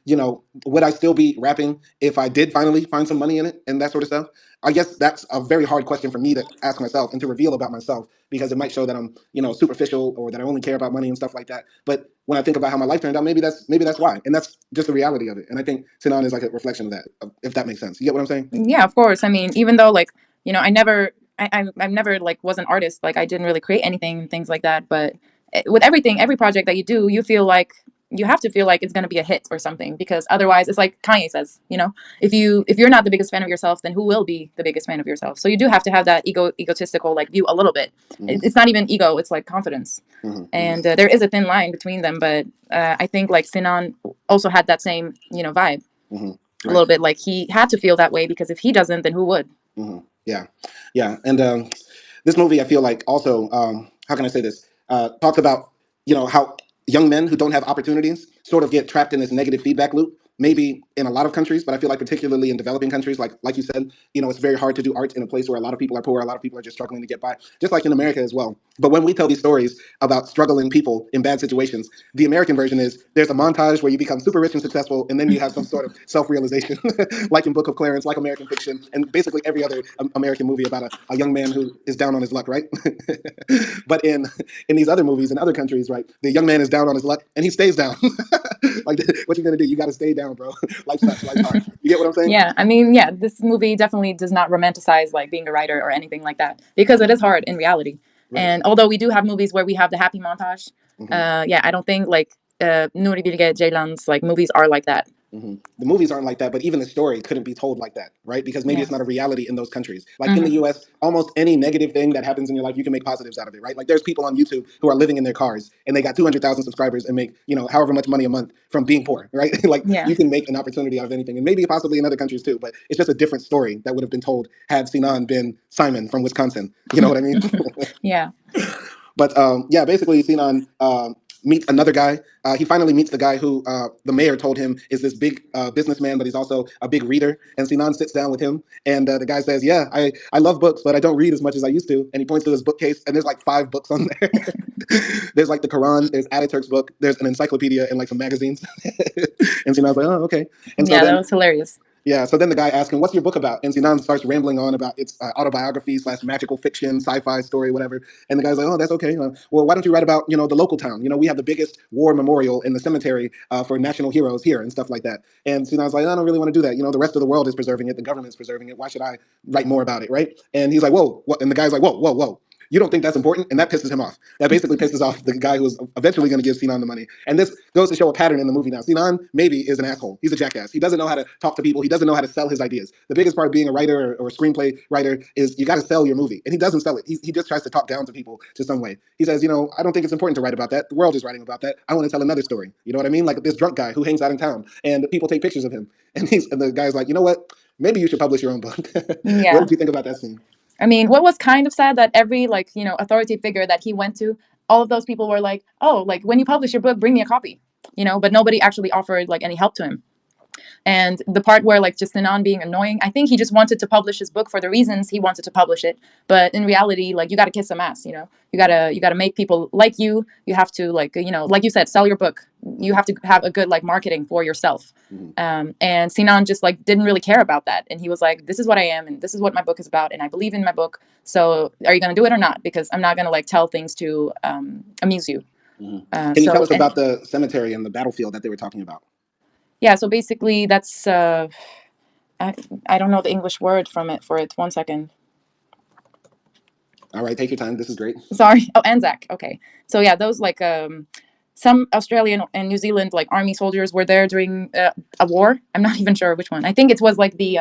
would I still be rapping if I did finally find some money in it and that sort of stuff? I guess that's a very hard question for me to ask myself and to reveal about myself because it might show that I'm, superficial or that I only care about money and stuff like that. But when I think about how my life turned out, maybe that's why, and that's just the reality of it. And I think Sinan is like a reflection of that, if that makes sense. You get what I'm saying? Yeah, of course. I mean, even though like, I never, I've never like was an artist. Like I didn't really create anything and things like that. But with everything, every project that you do, you feel like you have to feel like it's going to be a hit or something because otherwise it's like Kanye says, if you're not the biggest fan of yourself, then who will be the biggest fan of yourself? So you do have to have that egotistical like view a little bit. Mm-hmm. It's not even ego, it's like confidence. Mm-hmm. And there is a thin line between them, but I think like Sinan also had that same, vibe. Mm-hmm. A Right. little bit like he had to feel that way because if he doesn't, then who would? Mm-hmm. Yeah, yeah. And this movie, I feel like also, how can I say this? Talks about how young men who don't have opportunities sort of get trapped in this negative feedback loop. Maybe in a lot of countries, but I feel like particularly in developing countries, like you said, it's very hard to do art in a place where a lot of people are poor, a lot of people are just struggling to get by, just like in America as well. But when we tell these stories about struggling people in bad situations, the American version is there's a montage where you become super rich and successful, and then you have some sort of self-realization, like in Book of Clarence, like American Fiction, and basically every other American movie about a young man who is down on his luck, right? But in these other movies in other countries, right, the young man is down on his luck and he stays down. Like, what you gonna do? You got to stay down, bro. Life sucks. Life's hard. You get what I'm saying? Yeah, I mean, yeah, this movie definitely does not romanticize like being a writer or anything like that because it is hard in reality. Right. And although we do have movies where we have the happy montage, Mm-hmm. yeah, I don't think like Nuri Bilge Ceylan's like movies are like that. Mm-hmm. The movies aren't like that, but even the story couldn't be told like that, right? Because maybe Yeah. it's not a reality in those countries. Like in the Hmm. U.S., almost any negative thing that happens in your life, you can make positives out of it, right? Like there's people on YouTube who are living in their cars and they got 200,000 subscribers and make however much money a month from being poor, right? Like Yeah. you can make an opportunity out of anything, and maybe possibly in other countries too. But it's just a different story that would have been told had Sinan been Simon from Wisconsin. You know what I mean? Yeah. But yeah, basically, Sinan meets another guy. He finally meets the guy who the mayor told him is this big businessman, but he's also a big reader. And Sinan sits down with him, and the guy says, "Yeah, I love books, but I don't read as much as I used to." And he points to his bookcase, and there's like 5 books on there. There's like the Quran, there's Ataturk's book, there's an encyclopedia, and like some magazines. And Sinan's like, "Oh, okay." And so Yeah, that then was hilarious. yeah, so then the guy asks him, "What's your book about?" And Sinan starts rambling on about its autobiography slash magical fiction, sci-fi story, whatever. And the guy's like, "Oh, that's okay. Well, why don't you write about the local town? We have the biggest war memorial in the cemetery for national heroes here and stuff like that." And Sinan's like, "I don't really want to do that. The rest of the world is preserving it. The government's preserving it. Why should I write more about it, right?" And he's like, "Whoa, what?" And the guy's like, "Whoa, whoa, whoa. You don't think that's important?" And that pisses him off. That basically pisses off the guy who's eventually going to give Sinan the money. And this goes to show a pattern in the movie now. Sinan maybe is an asshole. He's a jackass. He doesn't know how to talk to people. He doesn't know how to sell his ideas. The biggest part of being a writer or a screenplay writer is you got to sell your movie. And he doesn't sell it. He just tries to talk down to people to some way. He says, I don't think it's important to write about that. The world is writing about that. I want to tell another story. You know what I mean? Like this drunk guy who hangs out in town and people take pictures of him. And the guy's like, you know what? Maybe you should publish your own book. What Yeah. did you think about that scene? I mean, what was kind of sad that every like, authority figure that he went to, all of those people were like, "Oh, like when you publish your book, bring me a copy." But nobody actually offered like any help to him. And the part where like just Sinan being annoying, I think he just wanted to publish his book for the reasons he wanted to publish it. But in reality, like you got to kiss some ass. You gotta make people like you. You have to like like you said, sell your book. You have to have a good like marketing for yourself. Mhm. And Sinan just like didn't really care about that, and he was like, "This is what I am, and this is what my book is about, and I believe in my book. So are you gonna do it or not? Because I'm not gonna like tell things to amuse you." Mhm. Uh, Can you tell so us and about the cemetery and the battlefield that they were talking about? yeah, so basically that's I, I don't know the English word from it for it. 1 second. All right, take your time. This is great. Sorry. Oh, Anzac. Okay. So yeah, those like some Australian and New Zealand like army soldiers were there during a war. I'm not even sure which one. I think it was like the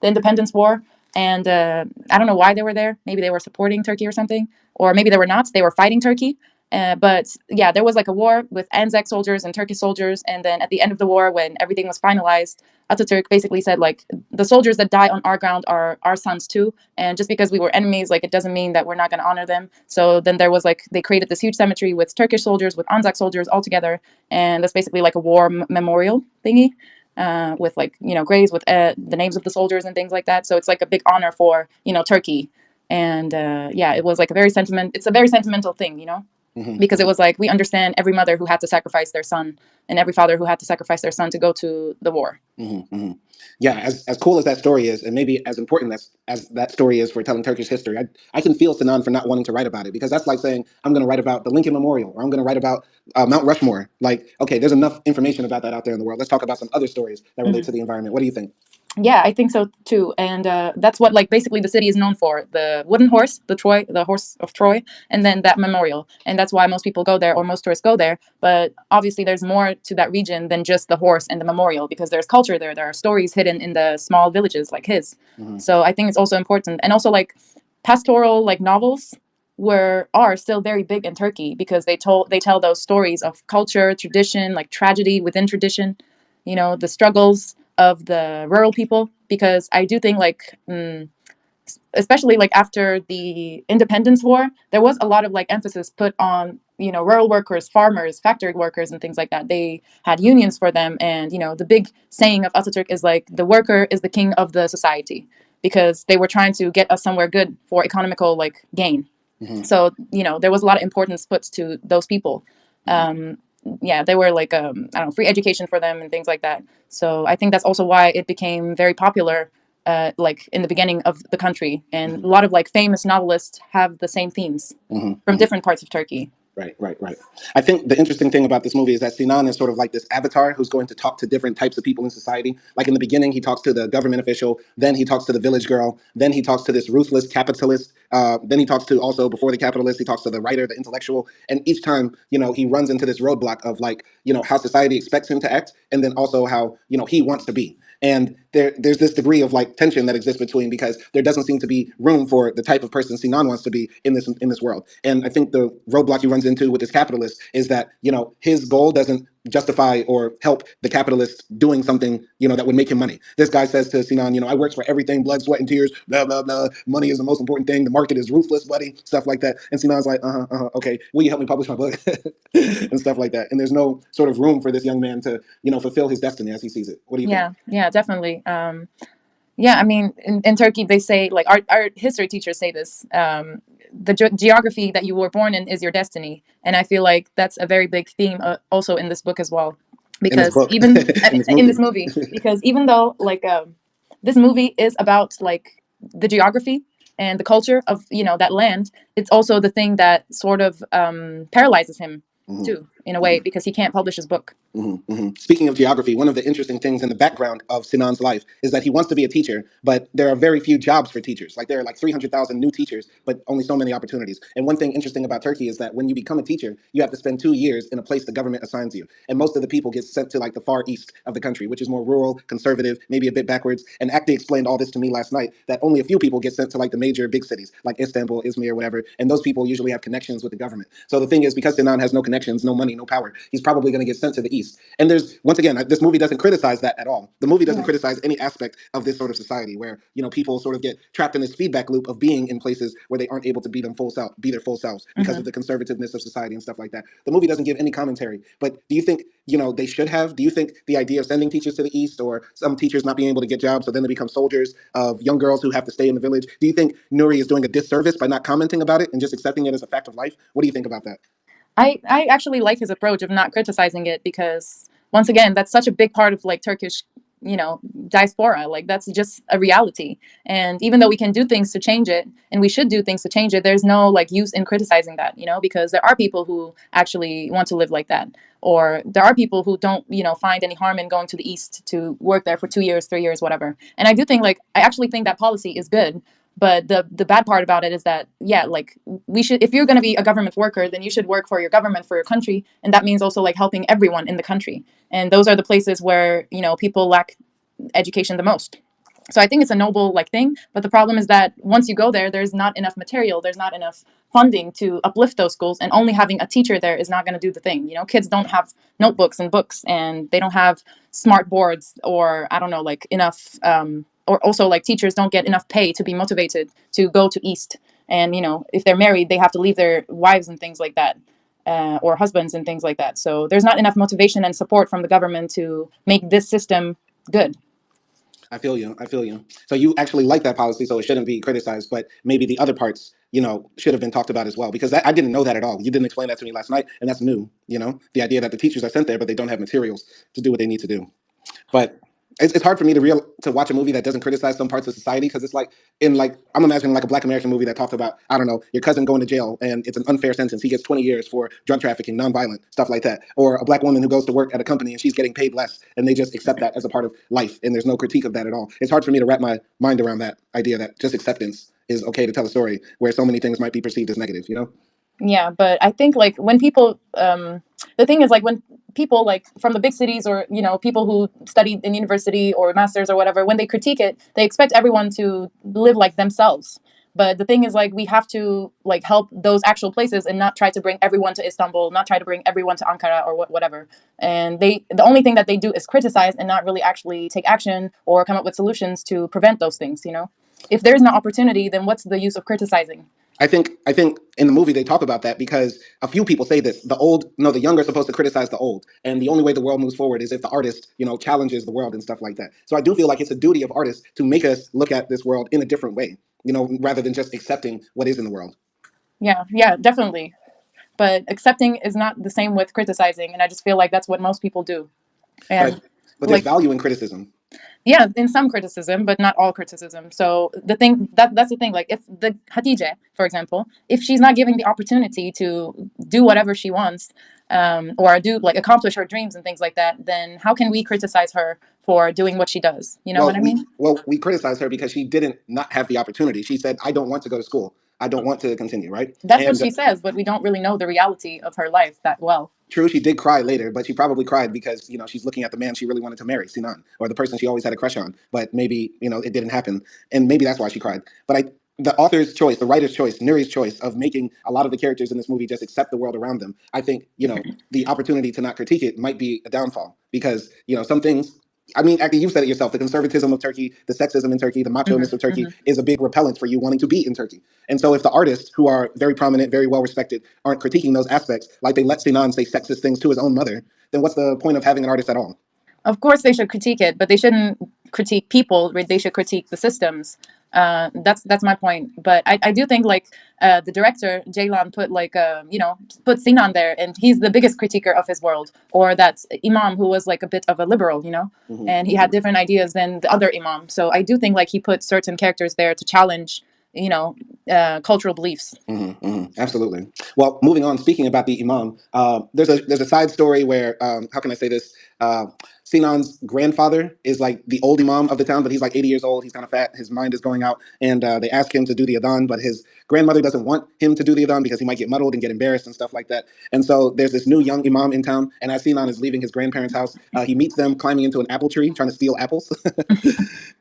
Independence War, and I don't know why they were there. Maybe they were supporting Turkey or something, or maybe they were not. They were fighting Turkey. But yeah, there was like a war with Anzac soldiers and Turkish soldiers, and then at the end of the war, when everything was finalized, Ataturk basically said like the soldiers that die on our ground are our sons too, and just because we were enemies, like it doesn't mean that we're not going to honor them. So then there was like they created this huge cemetery with Turkish soldiers, with Anzac soldiers all together, and that's basically like a war memorial thingy. With like graves with the names of the soldiers and things like that, so it's like a big honor for Turkey, and yeah, it was like a very sentiment. It's a very sentimental thing, Hmm. because it was like we understand every mother who had to sacrifice their son and every father who had to sacrifice their son to go to the war. Hmm. Hmm. Yeah, as cool as that story is, and maybe as important as that story is for telling Turkish history, I can feel Sinan for not wanting to write about it, because that's like saying I'm going to write about the Lincoln Memorial, or I'm going to write about Mount Rushmore. Like, okay, there's enough information about that out there in the world. Let's talk about some other stories that relate Mhm. to the environment. What do you think? Yeah, I think so too, and that's what like basically the city is known for: the wooden horse, the horse of Troy, and then that memorial, and that's why most people go there, or most tourists go there. But obviously, there's more to that region than just the horse and the memorial, because there's culture there. There are stories hidden in the small villages like his. Hmm. So I think it's also important, and also like pastoral like novels are still very big in Turkey, because they tell those stories of culture, tradition, like tragedy within tradition, the struggles of the rural people, because I do think like especially like after the independence war, there was a lot of like emphasis put on rural workers, farmers, factory workers, and things like that. They had unions for them, and the big saying of Ataturk is like the worker is the king of the society, because they were trying to get us somewhere good for economical like gain. Hmm. So there was a lot of importance put to those people. Hmm. um, yeah, they were like I don't know, free education for them and things like that. So I think that's also why it became very popular, like in the beginning of the country, and Hmm. a lot of like famous novelists have the same themes Hmm. from Hmm. different parts of Turkey. Right, right, right. I think the interesting thing about this movie is that Sinan is sort of like this avatar who's going to talk to different types of people in society. Like in the beginning, he talks to the government official, then he talks to the village girl, then he talks to this ruthless capitalist, then he talks to also before the capitalist, he talks to the writer, the intellectual. And each time, he runs into this roadblock of like, how society expects him to act, and then also how, he wants to be. And there's this degree of like tension that exists between, because there doesn't seem to be room for the type of person Sinan wants to be in this world. And I think the roadblock he runs into with this capitalist is that his goal doesn't justify or help the capitalist doing something that would make him money. This guy says to Sinan, I worked for everything, blood, sweat, and tears, blah blah blah. Money is the most important thing. The market is ruthless, buddy. Stuff like that. And Sinan's like, okay, will you help me publish my book and stuff like that. And there's no sort of room for this young man to fulfill his destiny as he sees it. What do you think? Yeah, yeah, definitely. Yeah, I mean, in Turkey, they say, like, our history teachers say this: the geography that you were born in is your destiny. And I feel like that's a very big theme, also in this book as well, In this because book, even in this in this movie. movie, because even though like this movie is about like the geography and the culture of that land, it's also the thing that sort of paralyzes him Hmm. too, in a way, Hmm. because he can't publish his book. Hmm. Hmm. Speaking of geography, one of the interesting things in the background of Sinan's life is that he wants to be a teacher, but there are very few jobs for teachers. Like there are like 300,000 new teachers, but only so many opportunities. And one thing interesting about Turkey is that when you become a teacher, you have to spend 2 years in a place the government assigns you. And most of the people get sent to like the far east of the country, which is more rural, conservative, maybe a bit backwards. And Akdi explained all this to me last night, that only a few people get sent to like the major big cities, like Istanbul, Izmir, whatever. And those people usually have connections with the government. So the thing is, because Sinan has no connections, no money, no power, he's probably going to get sent to the east. And there's, once again, this movie doesn't criticize that at all. The movie doesn't Yeah. criticize any aspect of this sort of society where people sort of get trapped in this feedback loop of being in places where they aren't able to be their full selves because of Hmm. the conservativeness of society and stuff like that. The movie doesn't give any commentary. But do you think they should have? Do you think the idea of sending teachers to the east, or some teachers not being able to get jobs, so then they become soldiers of young girls who have to stay in the village? Do you think Nuri is doing a disservice by not commenting about it and just accepting it as a fact of life? What do you think about that? I actually like his approach of not criticizing it, because once again, that's such a big part of like Turkish, diaspora. Like that's just a reality. And even though we can do things to change it, and we should do things to change it, there's no like use in criticizing that, because there are people who actually want to live like that. Or there are people who don't, find any harm in going to the East to work there for 2 years, 3 years, whatever. And I do think like I actually think that policy is good. But the bad part about it is that, yeah, like we should, if you're going to be a government worker, then you should work for your government, for your country, and that means also like helping everyone in the country. And those are the places where people lack education the most. So I think it's a noble like thing, but the problem is that once you go there, there's not enough material, there's not enough funding to uplift those schools, and only having a teacher there is not going to do the thing. You know, kids don't have notebooks and books, and they don't have smart boards, or I don't know, like enough. Or also, like, teachers don't get enough pay to be motivated to go to East. And you know, if they're married, they have to leave their wives and things like that, or husbands and things like that. So there's not enough motivation and support from the government to make this system good. I feel you. I feel you. So you actually like that policy, so it shouldn't be criticized. But maybe the other parts, should have been talked about as well. Because I didn't know that at all. You didn't explain that to me last night, and that's new. The idea that the teachers are sent there, but they don't have materials to do what they need to do. But it's hard for me to watch a movie that doesn't criticize some parts of society, because it's like, I'm imagining like a Black American movie that talked about, I don't know, your cousin going to jail and it's an unfair sentence. He gets 20 years for drug trafficking, nonviolent stuff like that, or a Black woman who goes to work at a company and she's getting paid less, and they just accept that as a part of life, and there's no critique of that at all. It's hard for me to wrap my mind around that idea that just acceptance is okay to tell a story where so many things might be perceived as negative. Yeah, but I think like when people, the thing is like when people like from the big cities, or you know, people who studied in university or masters or whatever, when they critique it, they expect everyone to live like themselves. But the thing is, like, we have to like help those actual places and not try to bring everyone to Istanbul, not try to bring everyone to Ankara or whatever. And the only thing that they do is criticize and not really actually take action or come up with solutions to prevent those things. You know, if there's no opportunity, then what's the use of criticizing? I think in the movie they talk about that, because a few people say this: the old, no, the younger are supposed to criticize the old, and the only way the world moves forward is if the artist, challenges the world and stuff like that. So I do feel like it's a duty of artists to make us look at this world in a different way, rather than just accepting what is in the world. Yeah, yeah, definitely. But accepting is not the same with criticizing, and I just feel like that's what most people do. But And but there's like, value in criticism. yeah, in some criticism, but not all criticism. So the thing that's the thing. Like, if the Hatice, for example, if she's not given the opportunity to do whatever she wants, or do like accomplish her dreams and things like that, then how can we criticize her for doing what she does? You know what Well, I we mean? well we criticize her because she didn't not have the opportunity. She said, "I don't want to go to school. I don't want to continue." Right, That's what and she says, but we don't really know the reality of her life that well. true, she did cry later, but she probably cried because she's looking at the man she really wanted to marry, Sinan, or the person she always had a crush on. But maybe it didn't happen, and maybe that's why she cried. But the author's choice, the writer's choice, Nuri's choice of making a lot of the characters in this movie just accept the world around them. I think the opportunity to not critique it might be a downfall, because some things. I mean, actually, you said it yourself. The conservatism of Turkey, the sexism in Turkey, the macho-ness Hmm. of Turkey Hmm. is a big repellent for you wanting to be in Turkey. And so if the artists, who are very prominent, very well respected, aren't critiquing those aspects, like they let Sinan say sexist things to his own mother, then what's the point of having an artist at all? Of course, they should critique it, but they shouldn't critique people. Right? They should critique the systems. That's my point. But I do think like the director Ceylan put like put Sinan there, and he's the biggest critiquer of his world. Or that Imam who was like a bit of a liberal, Hmm. and he had different ideas than the other Imam. So I do think like he put certain characters there to challenge you know cultural beliefs. Absolutely. Well, moving on. Speaking about the imam, there's a side story where, how can I say this? Sinan's grandfather is like the old imam of the town, but he's like 80 years old. He's kind of fat. His mind is going out, and they ask him to do the adhan, but his grandmother doesn't want him to do the adhan because he might get muddled and get embarrassed and stuff like that. And so there's this new young imam in town, and as Sinan is leaving his grandparents' house, he meets them climbing into an apple tree trying to steal apples.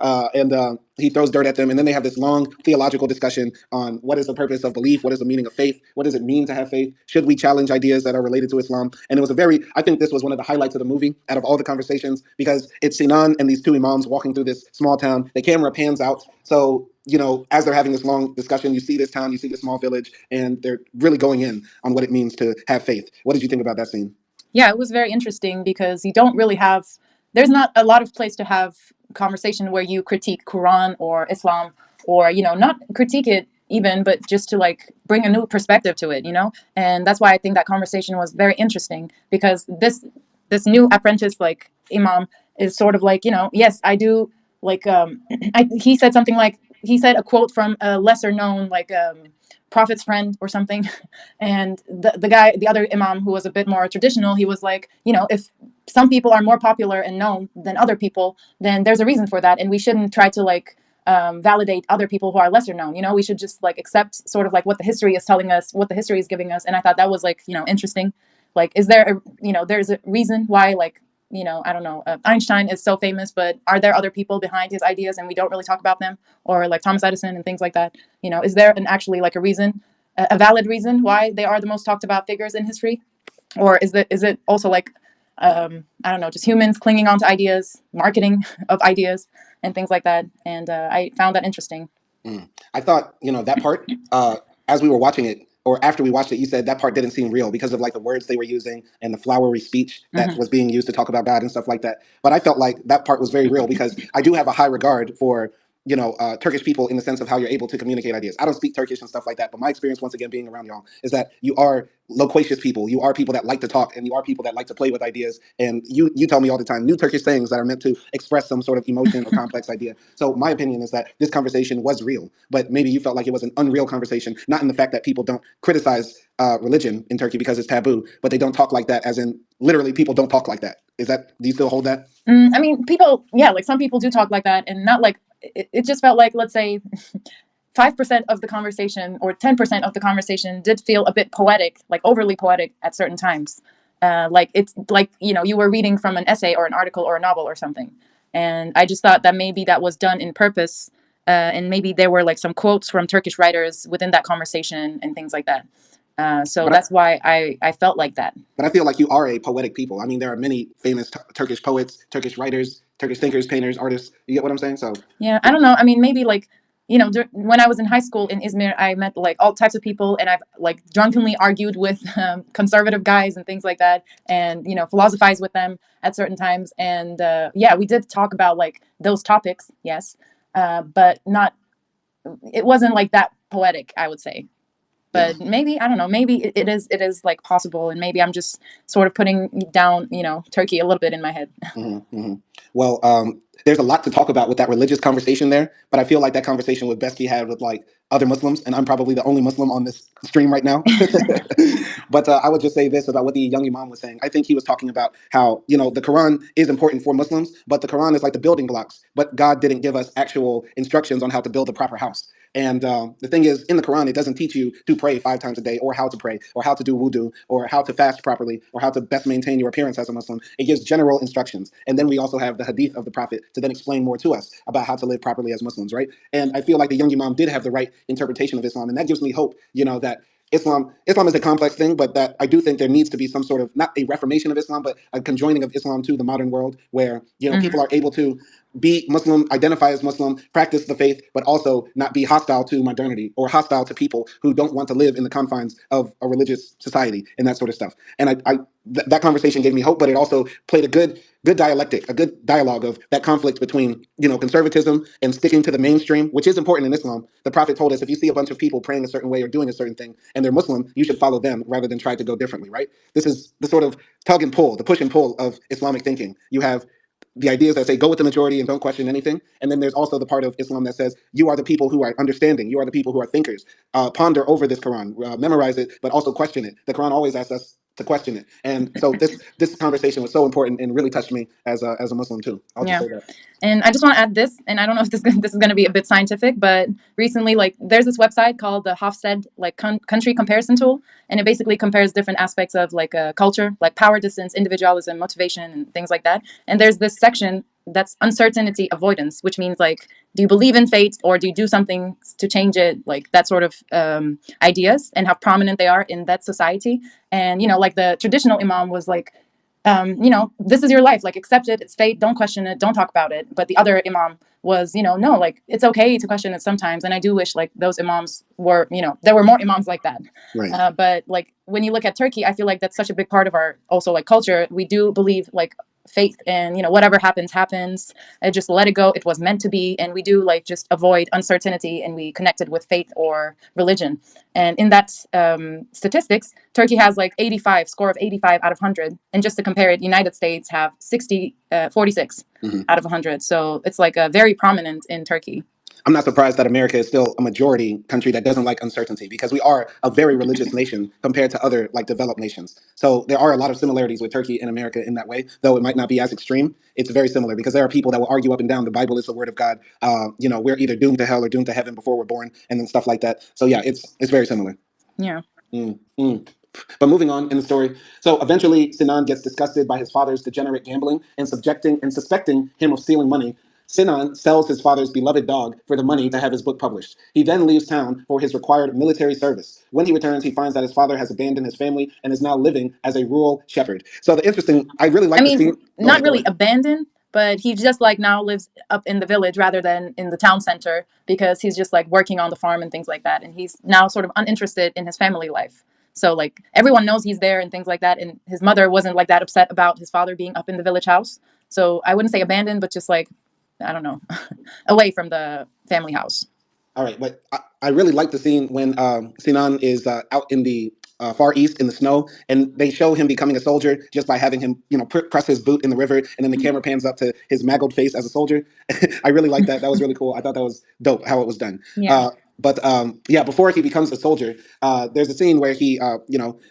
And he throws dirt at them, and then they have this long theological discussion on what is the purpose of belief, what is the meaning of faith, what does it mean to have faith, should we challenge ideas that are related to Islam. And it was I think this was one of the highlights of the movie out of all the conversations, because it's Sinan and these two imams walking through this small town. The camera pans out, so as they're having this long discussion, you see this town, you see this small village, and they're really going in on what it means to have faith. What did you think about that scene? Yeah, it was very interesting because you don't really have there's not a lot of place to have conversation where you critique Quran or Islam, or not critique it even, but just to like bring a new perspective to it. And that's why I think that conversation was very interesting, because this new apprentice like Imam is sort of like, yes, I do like he said something like he said a quote from a lesser known like prophet's friend or something. And the guy, the other Imam, who was a bit more traditional, he was like, if some people are more popular and known than other people, then there's a reason for that, and we shouldn't try to like validate other people who are lesser known. We should just like accept sort of like what the history is telling us, what the history is giving us. And I thought that was like interesting. Like, is there a there's a reason why like I don't know, Einstein is so famous, but are there other people behind his ideas and we don't really talk about them? Or like Thomas Edison and things like that. Is there actually like a reason, a valid reason why they are the most talked about figures in history? Or is it also like, I don't know, just humans clinging on to ideas, marketing of ideas, and things like that? And I found that interesting. I thought, that part, as we were watching it, or after we watched it, you said that part didn't seem real because of like the words they were using and the flowery speech that Mm-hmm. was being used to talk about God and stuff like that. But I felt like that part was very real because I do have a high regard for, Turkish people in the sense of how you're able to communicate ideas. I don't speak Turkish and stuff like that, but my experience, once again, being around y'all, is that you are loquacious people. You are people that like to talk, and you are people that like to play with ideas. And you tell me all the time new Turkish sayings that are meant to express some sort of emotion or complex idea. So my opinion is that this conversation was real, but maybe you felt like it was an unreal conversation, not in the fact that people don't criticize religion in Turkey because it's taboo, but they don't talk like that, as in literally people don't talk like that. Do you still hold that? I mean, people, yeah, like some people do talk like that, and not like it just felt like, let's say, 5% of the conversation or 10% of the conversation did feel a bit poetic, like overly poetic at certain times. Like it's like, you were reading from an essay or an article or a novel or something. And I just thought that maybe that was done in purpose. And maybe there were like some quotes from Turkish writers within that conversation and things like that. So But I, that's why I felt like that. but I feel like you are a poetic people. I mean, there are many famous Turkish poets, Turkish writers, Turkish thinkers, painters, artists. You get what I'm saying? So Yeah, I don't know. I mean, maybe like, when I was in high school in Izmir, I met like all types of people, and I've like drunkenly argued with conservative guys and things like that, and philosophized with them at certain times. And yeah, we did talk about like those topics, yes, but not. It wasn't like that poetic, I would say. yeah. But maybe I don't know. Maybe it is like possible, and maybe I'm just sort of putting down Turkey a little bit in my head. Well, there's a lot to talk about with that religious conversation there, but I feel like that conversation would best be had with like other Muslims, and I'm probably the only Muslim on this stream right now. But I would just say this about what the young Imam was saying. I think he was talking about how the Quran is important for Muslims, but the Quran is like the building blocks. But God didn't give us actual instructions on how to build a proper house. And the thing is, in the Quran, it doesn't teach you to pray 5 times a day, or how to pray, or how to do wudu, or how to fast properly, or how to best maintain your appearance as a Muslim. It gives general instructions. And then we also have the hadith of the Prophet to then explain more to us about how to live properly as Muslims, right? And I feel like the young Imam did have the right interpretation of Islam. And that gives me hope, that Islam is a complex thing, but that I do think there needs to be some sort of, not a reformation of Islam, but a conjoining of Islam to the modern world where, Hmm. people are able to be Muslim, identify as Muslim, practice the faith, but also not be hostile to modernity or hostile to people who don't want to live in the confines of a religious society and that sort of stuff. And that conversation gave me hope, but it also played a good dialectic, a good dialogue of that conflict between conservatism and sticking to the mainstream, which is important in Islam. The Prophet told us if you see a bunch of people praying a certain way or doing a certain thing and they're Muslim, you should follow them rather than try to go differently, right? This is the sort of tug and pull, the push and pull of Islamic thinking. You have the ideas that say go with the majority and don't question anything. And then there's also the part of Islam that says you are the people who are understanding. You are the people who are thinkers. Ponder over this Quran, memorize it, but also question it. The Quran always asks us to question it. And so this conversation was so important and really touched me as a Muslim too. I'll just Yeah. say that. And I just want to add this, and I don't know if this is going to be a bit scientific, but recently, like, there's this website called the Hofstede like country comparison tool, and it basically compares different aspects of like culture, like power distance, individualism, motivation, and things like that. And there's this section that's uncertainty avoidance, which means like, do you believe in fate or do you do something to change it? Like that sort of ideas and how prominent they are in that society. And like the traditional imam was like, this is your life, like accept it, it's fate, don't question it, don't talk about it. But the other imam was, no, like it's okay to question it sometimes. And I do wish like those imams were, there were more imams like that. Right. But like when you look at Turkey, I feel like that's such a big part of our also like culture. We do believe like faith and whatever happens, just let it go, it was meant to be. And we do like just avoid uncertainty, and we connect it with faith or religion. And in that statistics, Turkey has like 85 score of 85 out of 100. And just to compare it, United States have 46 Mm-hmm. out of 100. So it's like very prominent in Turkey. I'm not surprised that America is still a majority country that doesn't like uncertainty because we are a very religious nation compared to other like developed nations. So there are a lot of similarities with Turkey and America in that way, though it might not be as extreme. It's very similar because there are people that will argue up and down the Bible is the word of God. We're either doomed to hell or doomed to heaven before we're born, and then stuff like that. So yeah, it's very similar. Yeah. Mm, mm. But moving on in the story, so eventually Sinan gets disgusted by his father's degenerate gambling and subjecting and suspecting him of stealing money. Sinan sells his father's beloved dog for the money to have his book published. He then leaves town for his required military service. When he returns, he finds that his father has abandoned his family and is now living as a rural shepherd. So the interesting, I really I like the mean, scene. Go not ahead, go really ahead. abandoned, but he just like now lives up in the village rather than in the town center because he's just like working on the farm and things like that. And he's now sort of uninterested in his family life. So like everyone knows he's there and things like that. And his mother wasn't like that upset about his father being up in the village house. So I wouldn't say abandoned, but just like, I don't know, away from the family house. All right, but I really like the scene when Sinan is out in the far east in the snow, and they show him becoming a soldier just by having him, press his boot in the river, and then the camera pans up to his mangled face as a soldier. I really like that. That was really cool. I thought that was dope how it was done. Yeah. But yeah, before he becomes a soldier, there's a scene where he,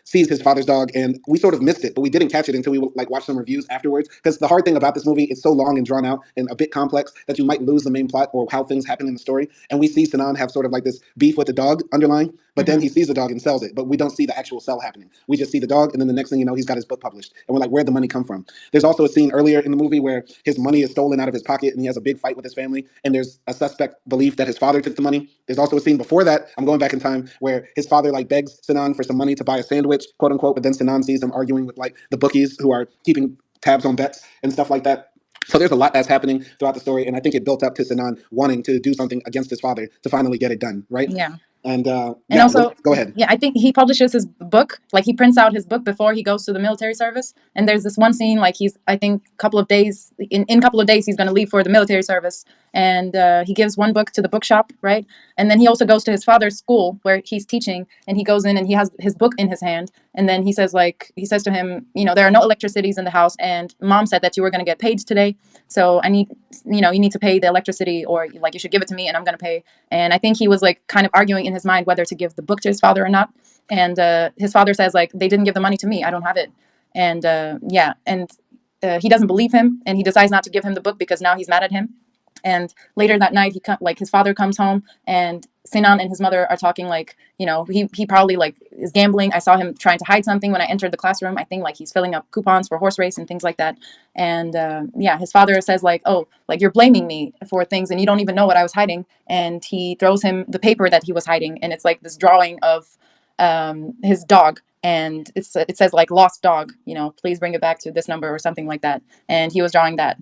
sees his father's dog, and we sort of missed it, but we didn't catch it until we like watched some reviews afterwards. Because the hard thing about this movie, it's so long and drawn out and a bit complex that you might lose the main plot or how things happen in the story. And we see Sinan have sort of like this beef with the dog underlying, but then Hmm. he sees the dog and sells it, but we don't see the actual sell happening. We just see the dog, and then the next thing you know, he's got his book published, and we're like, where'd the money come from? There's also a scene earlier in the movie where his money is stolen out of his pocket, and he has a big fight with his family, and there's a suspect belief that his father took the money. There's also a scene before that, I'm going back in time, where his father like begs Sinan for some money to buy a sandwich, quote unquote, but then Sinan sees him arguing with like the bookies who are keeping tabs on bets and stuff like that. So there's a lot that's happening throughout the story, and I think it built up to Sinan wanting to do something against his father to finally get it done, right? Yeah. And And yeah, also, go ahead. yeah, I think he publishes his book. Like he prints out his book before he goes to the military service. And there's this one scene, like he's, I think, a couple of days in a couple of days he's going to leave for the military service, and he gives one book to the bookshop, right? And then he also goes to his father's school where he's teaching, and he goes in and he has his book in his hand, and then he says to him, there are no electricities in the house, and mom said that you were going to get paid today, so I need, you need to pay the electricity, or like you should give it to me and I'm going to pay. And I think he was like kind of arguing in his mind whether to give the book to his father or not. And his father says like, they didn't give the money to me, I don't have it. And yeah, and he doesn't believe him, and he decides not to give him the book because now he's mad at him. And later that night, like his father comes home, and Sinan and his mother are talking like, he probably like is gambling. I saw him trying to hide something when I entered the classroom. I think like he's filling up coupons for horse race and things like that. And yeah, his father says like, oh, like you're blaming me for things and you don't even know what I was hiding. And he throws him the paper that he was hiding, and it's like this drawing of his dog, and it says like lost dog, please bring it back to this number or something like that. And he was drawing that,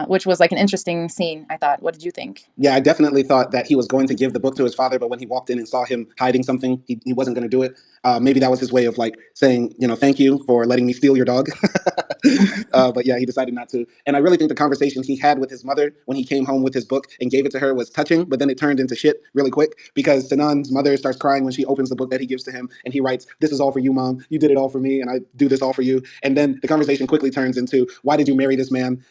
which was like an interesting scene, I thought. What did you think? Yeah, I definitely thought that he was going to give the book to his father, but when he walked in and saw him hiding something, he wasn't going to do it. Maybe that was his way of like saying, thank you for letting me steal your dog. But yeah, he decided not to. And I really think the conversation he had with his mother when he came home with his book and gave it to her was touching, but then it turned into shit really quick because Sinan's mother starts crying when she opens the book that he gives to him, and he writes, "This is all for you, mom. You did it all for me, and I do this all for you." And then the conversation quickly turns into, "Why did you marry this man?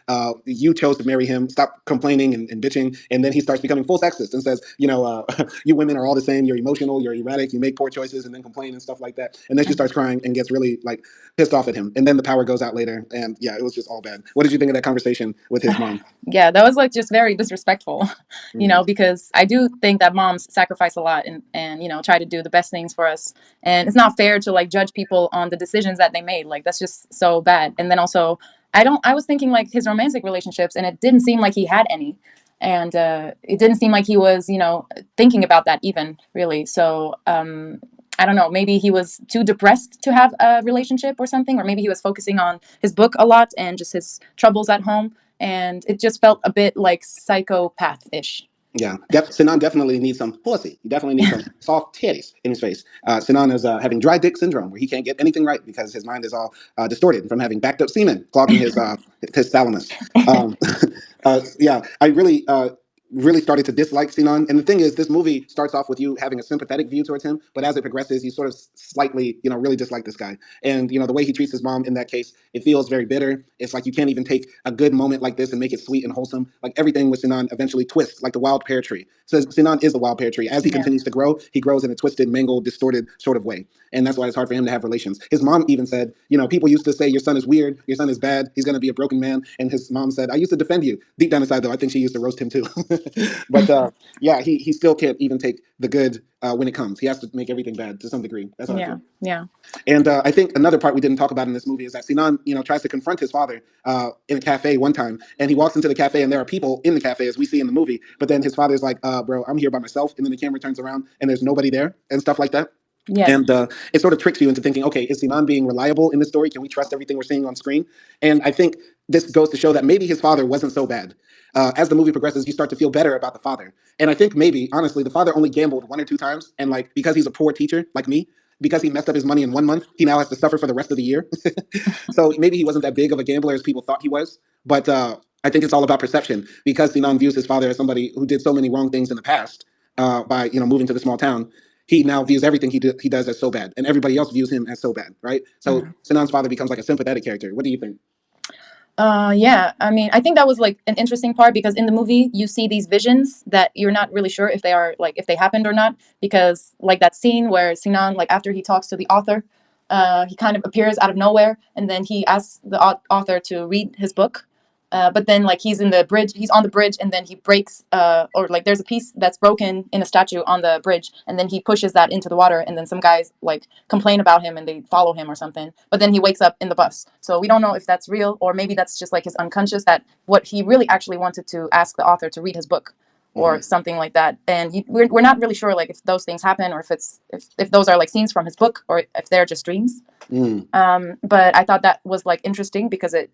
You chose to marry him. Stop complaining and bitching." And then he starts becoming full sexist and says, "You women are all the same. You're emotional. You're erratic. You make poor choices and then complain and stuff like that." And then she starts crying and gets really like pissed off at him. And then the power goes out later. And yeah, it was just all bad. What did you think of that conversation with his mom? Yeah, that was like just very disrespectful, Mm-hmm. because I do think that moms sacrifice a lot, and try to do the best things for us. And it's not fair to like judge people on the decisions that they made. Like that's just so bad. And then also, I was thinking like his romantic relationships, and it didn't seem like he had any. And it didn't seem like he was, thinking about that even really. So I don't know, maybe he was too depressed to have a relationship or something, or maybe he was focusing on his book a lot and just his troubles at home, and it just felt a bit like psychopath-ish. Yeah, Sinan definitely needs some pussy. He definitely needs some soft titties in his face. Sinan is having dry dick syndrome, where he can't get anything right because his mind is all distorted from having backed up semen clogging his thalamus. Um, yeah, I really started to dislike Sinan. And the thing is, this movie starts off with you having a sympathetic view towards him, but as it progresses, you sort of slightly, really dislike this guy. And the way he treats his mom in that case, it feels very bitter. It's like you can't even take a good moment like this and make it sweet and wholesome. Like everything with Sinan eventually twists, like the wild pear tree. So Sinan is the wild pear tree. As he Yeah. continues to grow, he grows in a twisted, mangled, distorted sort of way. And that's why it's hard for him to have relations. His mom even said, people used to say your son is weird, your son is bad, he's going to be a broken man. And his mom said, I used to defend you. Deep down inside, though, I think she used to roast him too. But yeah, he still can't even take the good when it comes. He has to make everything bad to some degree. That's how I Yeah, feel. yeah. And I think another part we didn't talk about in this movie is that Sinan, tries to confront his father in a cafe one time, and he walks into the cafe, and there are people in the cafe as we see in the movie. But then his father's like, "Bro, I'm here by myself," and then the camera turns around, and there's nobody there, and stuff like that. Yes. And it sort of tricks you into thinking, okay, is Sinan being reliable in this story? Can we trust everything we're seeing on screen? And I think this goes to show that maybe his father wasn't so bad. As the movie progresses, you start to feel better about the father. And I think maybe, honestly, the father only gambled one or two times. And like, because he's a poor teacher like me, because he messed up his money in 1 month, he now has to suffer for the rest of the year. So maybe he wasn't that big of a gambler as people thought he was. But I think it's all about perception because Sinan views his father as somebody who did so many wrong things in the past by moving to the small town. He now views everything he does as so bad, and everybody else views him as so bad, right? So Mhm. Sinan's father becomes like a sympathetic character. What do you think? Yeah, I mean, I think that was like an interesting part because in the movie you see these visions that you're not really sure if they are like if they happened or not because like that scene where Sinan like after he talks to the author, he kind of appears out of nowhere and then he asks the author to read his book. But then like he's on the bridge and then he breaks or like there's a piece that's broken in a statue on the bridge and then he pushes that into the water and then some guys like complain about him and they follow him or something. But then he wakes up in the bus. So we don't know if that's real or maybe that's just like his unconscious that what he really actually wanted to ask the author to read his book or Mm-hmm. something like that. And we're not really sure like if those things happen or if those are like scenes from his book or if they're just dreams. Mm, But I thought that was like interesting because it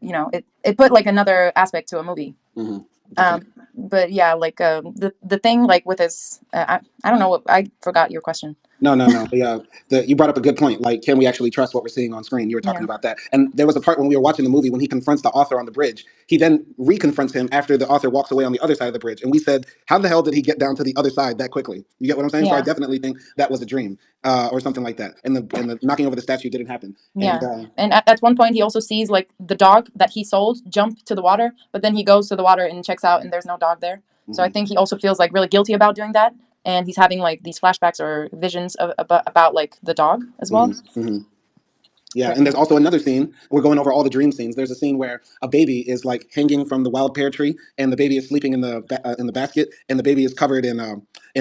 put like another aspect to a movie. mm-hmm. Definitely. But yeah, like the thing like with his I don't know what I forgot your question. No, no, no. You brought up a good point. Like, can we actually trust what we're seeing on screen? You were talking Yeah. about that. And there was a part when we were watching the movie when he confronts the author on the bridge. He then reconfronts him after the author walks away on the other side of the bridge. And we said, how the hell did he get down to the other side that quickly? You get what I'm saying? So I Yeah. definitely think that was a dream or something like that. And the knocking over the statue didn't happen. And Yeah. And at one point he also sees like the dog that he sold jump to the water, but then he goes to the water and checks out and there's no dog there. So I mhm, think he also feels like really guilty about doing that and he's having like these flashbacks or visions about like the dog as well. mhm, mhm. Yeah, But and there's also another scene. We're going over all the dream scenes. There's a scene where a baby is like hanging from the wild pear tree, and the baby is sleeping in the basket, and the baby is covered in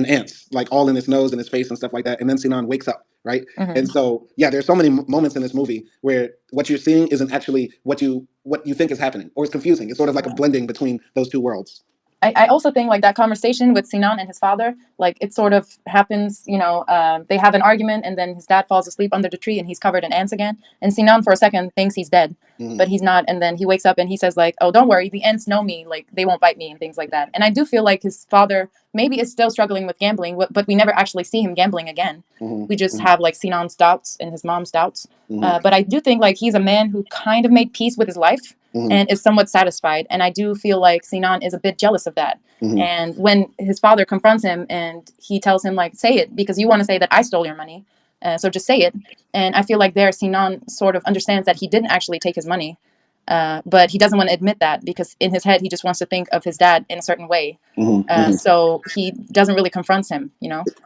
ants, like all in his nose and his face and stuff like that. And then Sinan wakes up, right? And mhm. so yeah, there's so many moments in this movie where what you're seeing isn't actually what you think is happening, or it's confusing. It's sort of like a Yeah. blending between those two worlds. I also think like that conversation with Sinan and his father, like it sort of happens, they have an argument and then his dad falls asleep under the tree and he's covered in ants again. And Sinan for a second thinks he's dead, Hmm. but he's not. And then he wakes up and he says like, oh, don't worry, the ants know me, like they won't bite me and things like that. And I do feel like his father maybe is still struggling with gambling, but we never actually see him gambling again. Hmm. We just Hmm. have like Sinan's doubts and his mom's doubts. Hmm. But I do think like he's a man who kind of made peace with his life Hmm. and is somewhat satisfied. And I do feel like Sinan is a bit jealous of that. Hmm. And when his father confronts him and he tells him like, say it because you want to say that I stole your money, so just say it. And I feel like there Sinan sort of understands that he didn't actually take his money, but he doesn't want to admit that because in his head he just wants to think of his dad in a certain way. Hmm. Hmm. So he doesn't really confront him.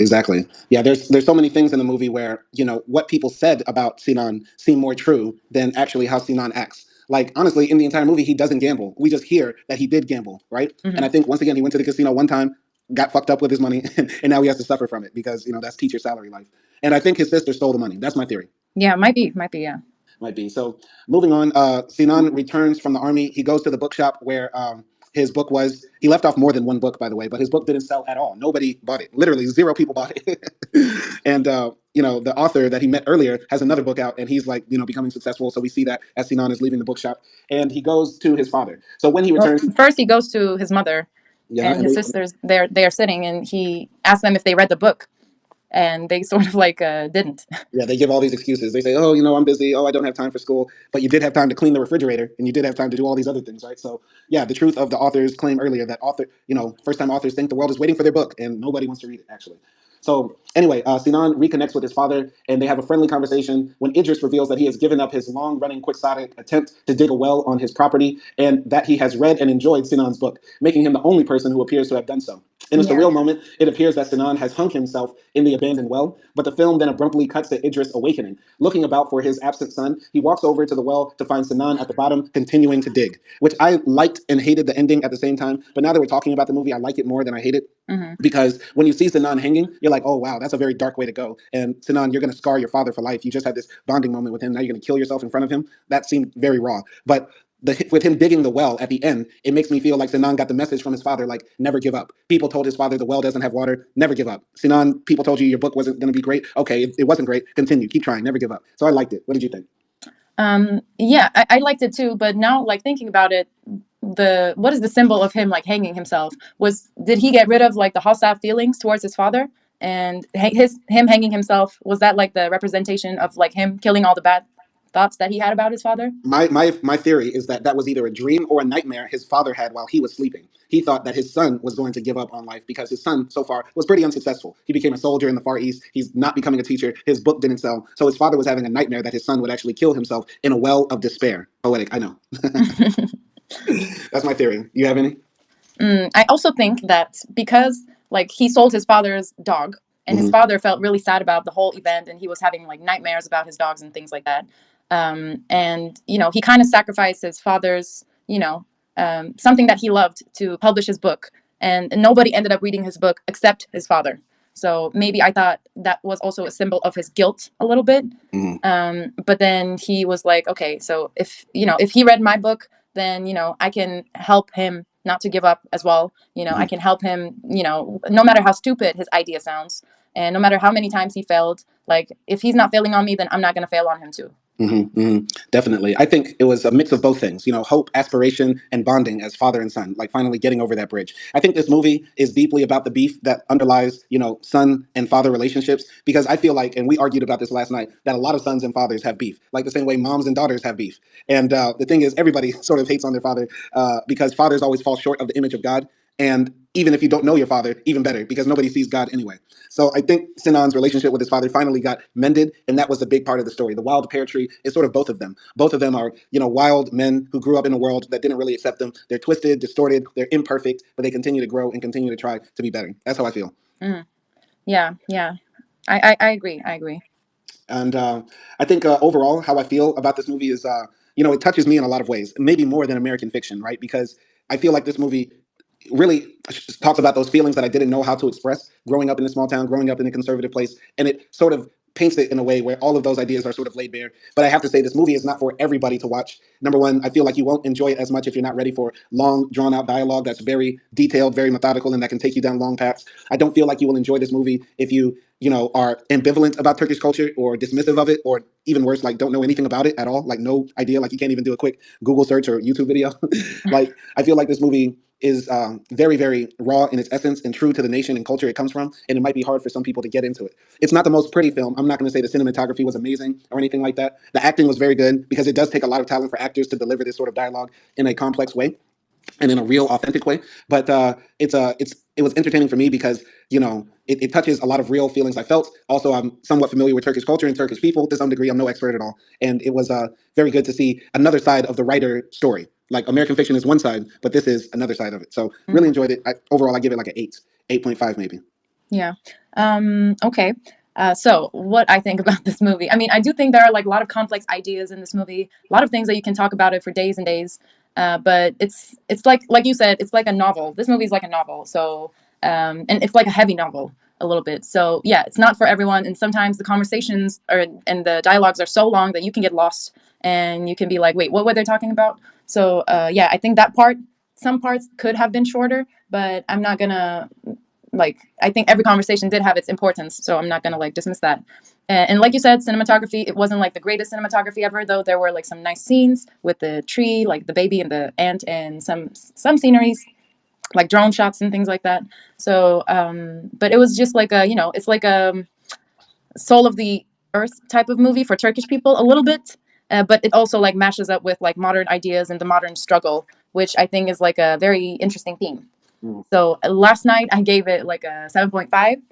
Exactly. Yeah, there's so many things in the movie where, what people said about Sinan seem more true than actually how Sinan acts. Like, honestly, in the entire movie, he doesn't gamble. We just hear that he did gamble, right? And Hmm. I think once again, he went to the casino one time, got fucked up with his money, and now he has to suffer from it because, that's teacher salary life. And I think his sister stole the money. That's my theory. Yeah, might be, yeah. Might be. So moving on, Sinan returns from the army. He goes to the bookshop where his book was. He left off more than one book, by the way, but his book didn't sell at all. Nobody bought it. Literally, zero people bought it. And the author that he met earlier has another book out, and he's like, becoming successful. So we see that as Sinan is leaving the bookshop, and he goes to his father. So when he Well, returns, first he goes to his mother yeah, and and his sisters. They are sitting, and he asks them if they read the book, and they sort of like didn't. yeah, they give all these excuses. They say, "Oh, I'm busy. Oh, I don't have time for school." But you did have time to clean the refrigerator, and you did have time to do all these other things, right? So, yeah, the truth of the author's claim earlier that first-time authors think the world is waiting for their book, and nobody wants to read it, actually. So anyway, Sinan reconnects with his father, and they have a friendly conversation when Idris reveals that he has given up his long-running quixotic attempt to dig a well on his property, and that he has read and enjoyed Sinan's book, making him the only person who appears to have done so. In a Yeah. surreal moment, it appears that Sinan has hung himself in the abandoned well, but the film then abruptly cuts to Idris awakening. Looking about for his absent son, he walks over to the well to find Sinan at the bottom, continuing to dig, which I liked and hated the ending at the same time. But now that we're talking about the movie, I like it more than I hate it. Mm-hmm. Because when you see Sinan hanging, you're like, oh wow, that's a very dark way to go. And Sinan, you're going to scar your father for life. You just had this bonding moment with him. Now you're going to kill yourself in front of him. That seemed very raw. But with him digging the well at the end, it makes me feel like Sinan got the message from his father, like, never give up. People told his father the well doesn't have water, never give up. Sinan, people told you your book wasn't going to be great. Okay, it wasn't great. Continue, keep trying, never give up. So I liked it. What did you think? Yeah, I liked it too, but now like thinking about it, the what is the symbol of him like hanging himself? Was did he get rid of like the hostile feelings towards his father? And him hanging himself, was that like the representation of like him killing all the bad thoughts that he had about his father? My theory is that that was either a dream or a nightmare his father had while he was sleeping. He thought that his son was going to give up on life because his son so far was pretty unsuccessful. He became a soldier in the Far East. He's not becoming a teacher. His book didn't sell. So his father was having a nightmare that his son would actually kill himself in a well of despair. Poetic, I know. That's my theory. You have any? I also think that because like he sold his father's dog, and his Mm-hmm. father felt really sad about the whole event, and he was having like nightmares about his dogs and things like that. And he kind of sacrificed his father's, something that he loved to publish his book, and nobody ended up reading his book except his father. So maybe I thought that was also a symbol of his guilt a little bit. Mm-hmm. But then he was like, okay, so if he read my book, then I can help him not to give up as well. I Mm-hmm. can help him, no matter how stupid his idea sounds, and no matter how many times he failed, like if he's not failing on me, then I'm not going to fail on him too. Mm-hmm, mm-hmm. Definitely. I think it was a mix of both things, hope, aspiration, and bonding as father and son, like finally getting over that bridge. I think this movie is deeply about the beef that underlies, son and father relationships, because I feel like, and we argued about this last night, that a lot of sons and fathers have beef, like the same way moms and daughters have beef. And the thing is, everybody sort of hates on their father because fathers always fall short of the image of God. And even if you don't know your father, even better, because nobody sees God anyway. So I think Sinan's relationship with his father finally got mended, and that was a big part of the story. The wild pear tree is sort of both of them. Both of them are, wild men who grew up in a world that didn't really accept them. They're twisted, distorted, they're imperfect, but they continue to grow and continue to try to be better. That's how I feel. Mm. Yeah, yeah. I agree. I agree. And I think overall, how I feel about this movie is, it touches me in a lot of ways, maybe more than American Fiction, right? Because I feel like this movie really talks about those feelings that I didn't know how to express growing up in a small town, growing up in a conservative place, and it sort of paints it in a way where all of those ideas are sort of laid bare. But I have to say, this movie is not for everybody to watch. Number one, I feel like you won't enjoy it as much if you're not ready for long, drawn out dialogue that's very detailed, very methodical, and that can take you down long paths. I don't feel like you will enjoy this movie if you, are ambivalent about Turkish culture or dismissive of it, or even worse, like don't know anything about it at all, like no idea, like you can't even do a quick Google search or YouTube video. Like I feel like this movie is very, very raw in its essence and true to the nation and culture it comes from, and it might be hard for some people to get into it. It's not the most pretty film. I'm not going to say the cinematography was amazing or anything like that. The acting was very good because it does take a lot of talent for actors to deliver this sort of dialogue in a complex way and in a real authentic way. But it was entertaining for me because it touches a lot of real feelings I felt. Also, I'm somewhat familiar with Turkish culture and Turkish people to some degree. I'm no expert at all, and it was very good to see another side of the writer story. Like American Fiction is one side, but this is another side of it. So really Mhm. enjoyed it. Overall, I give it like an 8.5 maybe. Yeah. Okay. So what I think about this movie, I mean, I do think there are like a lot of complex ideas in this movie, a lot of things that you can talk about it for days and days. But it's like you said, it's like a novel. This movie is like a novel. So and it's like a heavy novel a little bit. So yeah, it's not for everyone. And sometimes the conversations or and the dialogues are so long that you can get lost and you can be like, wait, what were they talking about? So yeah, I think that part, some parts could have been shorter, but I'm not gonna like I think every conversation did have its importance, so I'm not gonna like dismiss that. And like you said, cinematography, it wasn't like the greatest cinematography ever, though there were like some nice scenes with the tree, like the baby and the ant, and some sceneries, like drone shots and things like that. So, but it was just like a it's like a soul of the earth type of movie for Turkish people a little bit, but it also like mashes up with like modern ideas and the modern struggle, which I think is like a very interesting theme. Mm. So last night I gave it like a 7.5,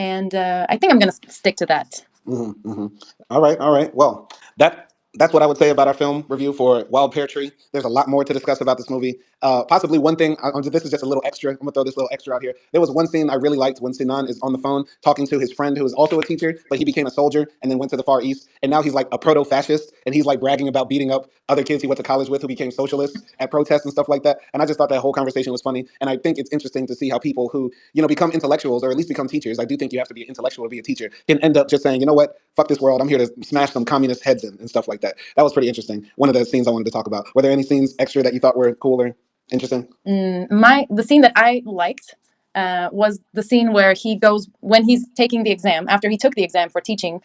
and I think I'm gonna stick to that. All right, all right. Well, that's what I would say about our film review for Wild Pear Tree. There's a lot more to discuss about this movie. Possibly one thing. This is just a little extra. I'm gonna throw this little extra out here. There was one scene I really liked when Sinan is on the phone talking to his friend who is also a teacher, but he became a soldier and then went to the Far East, and now he's like a proto-fascist, and he's like bragging about beating up other kids he went to college with who became socialists at protests and stuff like that. And I just thought that whole conversation was funny, and I think it's interesting to see how people who become intellectuals or at least become teachers. I do think you have to be intellectual to be a teacher. Can end up just saying, you know what, fuck this world. I'm here to smash some communist heads in and stuff like that. That was pretty interesting. One of the scenes I wanted to talk about. Were there any scenes extra that you thought were cool or interesting? The scene that I liked was the scene where he goes when he's taking the exam. After he took the exam for teaching,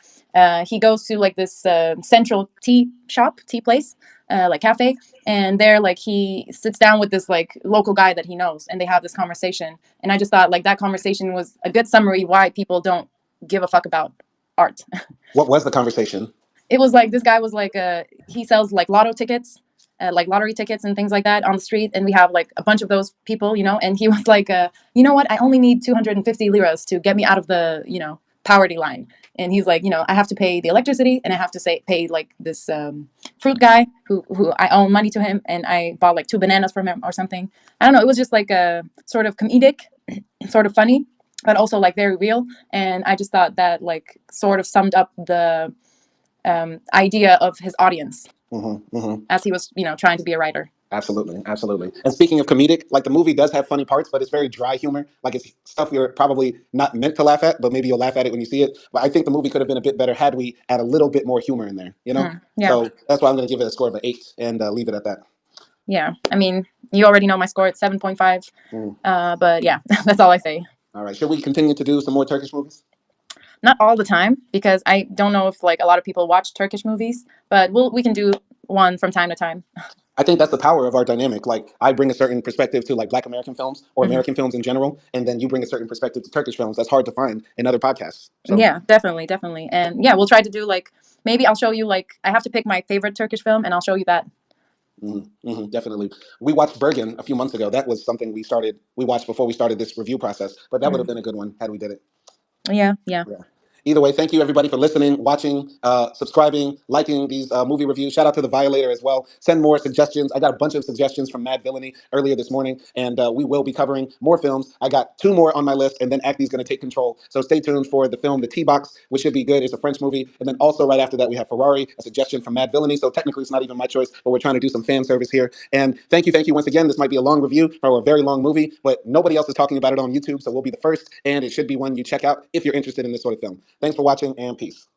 he goes to like this central tea place, like cafe, and there like he sits down with this like local guy that he knows, and they have this conversation. And I just thought like that conversation was a good summary why people don't give a fuck about art. What was the conversation? It was like this guy was like he sells like lotto tickets, like lottery tickets and things like that on the street, and we have like a bunch of those people, and he was like, you know what, I only need 250 liras to get me out of the poverty line. And he's like, I have to pay the electricity, and I have to pay like this fruit guy who I owe money to him, and I bought like 2 bananas from him or something. I don't know, it was just like a sort of comedic, sort of funny, but also like very real. And I just thought that like sort of summed up the idea of his audience as he was, trying to be a writer. Absolutely, absolutely. And speaking of comedic, like the movie does have funny parts, but it's very dry humor. Like it's stuff you're probably not meant to laugh at, but maybe you'll laugh at it when you see it. But I think the movie could have been a bit better had we add a little bit more humor in there. Yeah. So that's why I'm going to give it a score of an 8 and leave it at that. Yeah, I mean, you already know my score. It's 7.5. But yeah, that's all I say. All right. Should we continue to do some more Turkish movies? Not all the time, because I don't know if like a lot of people watch Turkish movies, but we can do one from time to time. I think that's the power of our dynamic. Like I bring a certain perspective to like Black American films or American films in general, and then you bring a certain perspective to Turkish films. That's hard to find in other podcasts. So. Yeah, definitely, definitely. And yeah, we'll try to do like maybe I'll show you like I have to pick my favorite Turkish film, and I'll show you that. Definitely. We watched Bergen a few months ago. That was something we watched before we started this review process, but that would have been a good one had we did it. Yeah. Either way, thank you everybody for listening, watching, subscribing, liking these movie reviews. Shout out to the Violator as well. Send more suggestions. I got a bunch of suggestions from Mad Villainy earlier this morning, and we will be covering more films. I got 2 more on my list, and then AKDI is going to take control. So stay tuned for the film The T-Box, which should be good. It's a French movie. And then also right after that, we have Ferrari, a suggestion from Mad Villainy. So technically, it's not even my choice, but we're trying to do some fan service here. And thank you once again. This might be a long review for a very long movie, but nobody else is talking about it on YouTube, so we'll be the first, and it should be one you check out if you're interested in this sort of film. Thanks for watching, and peace.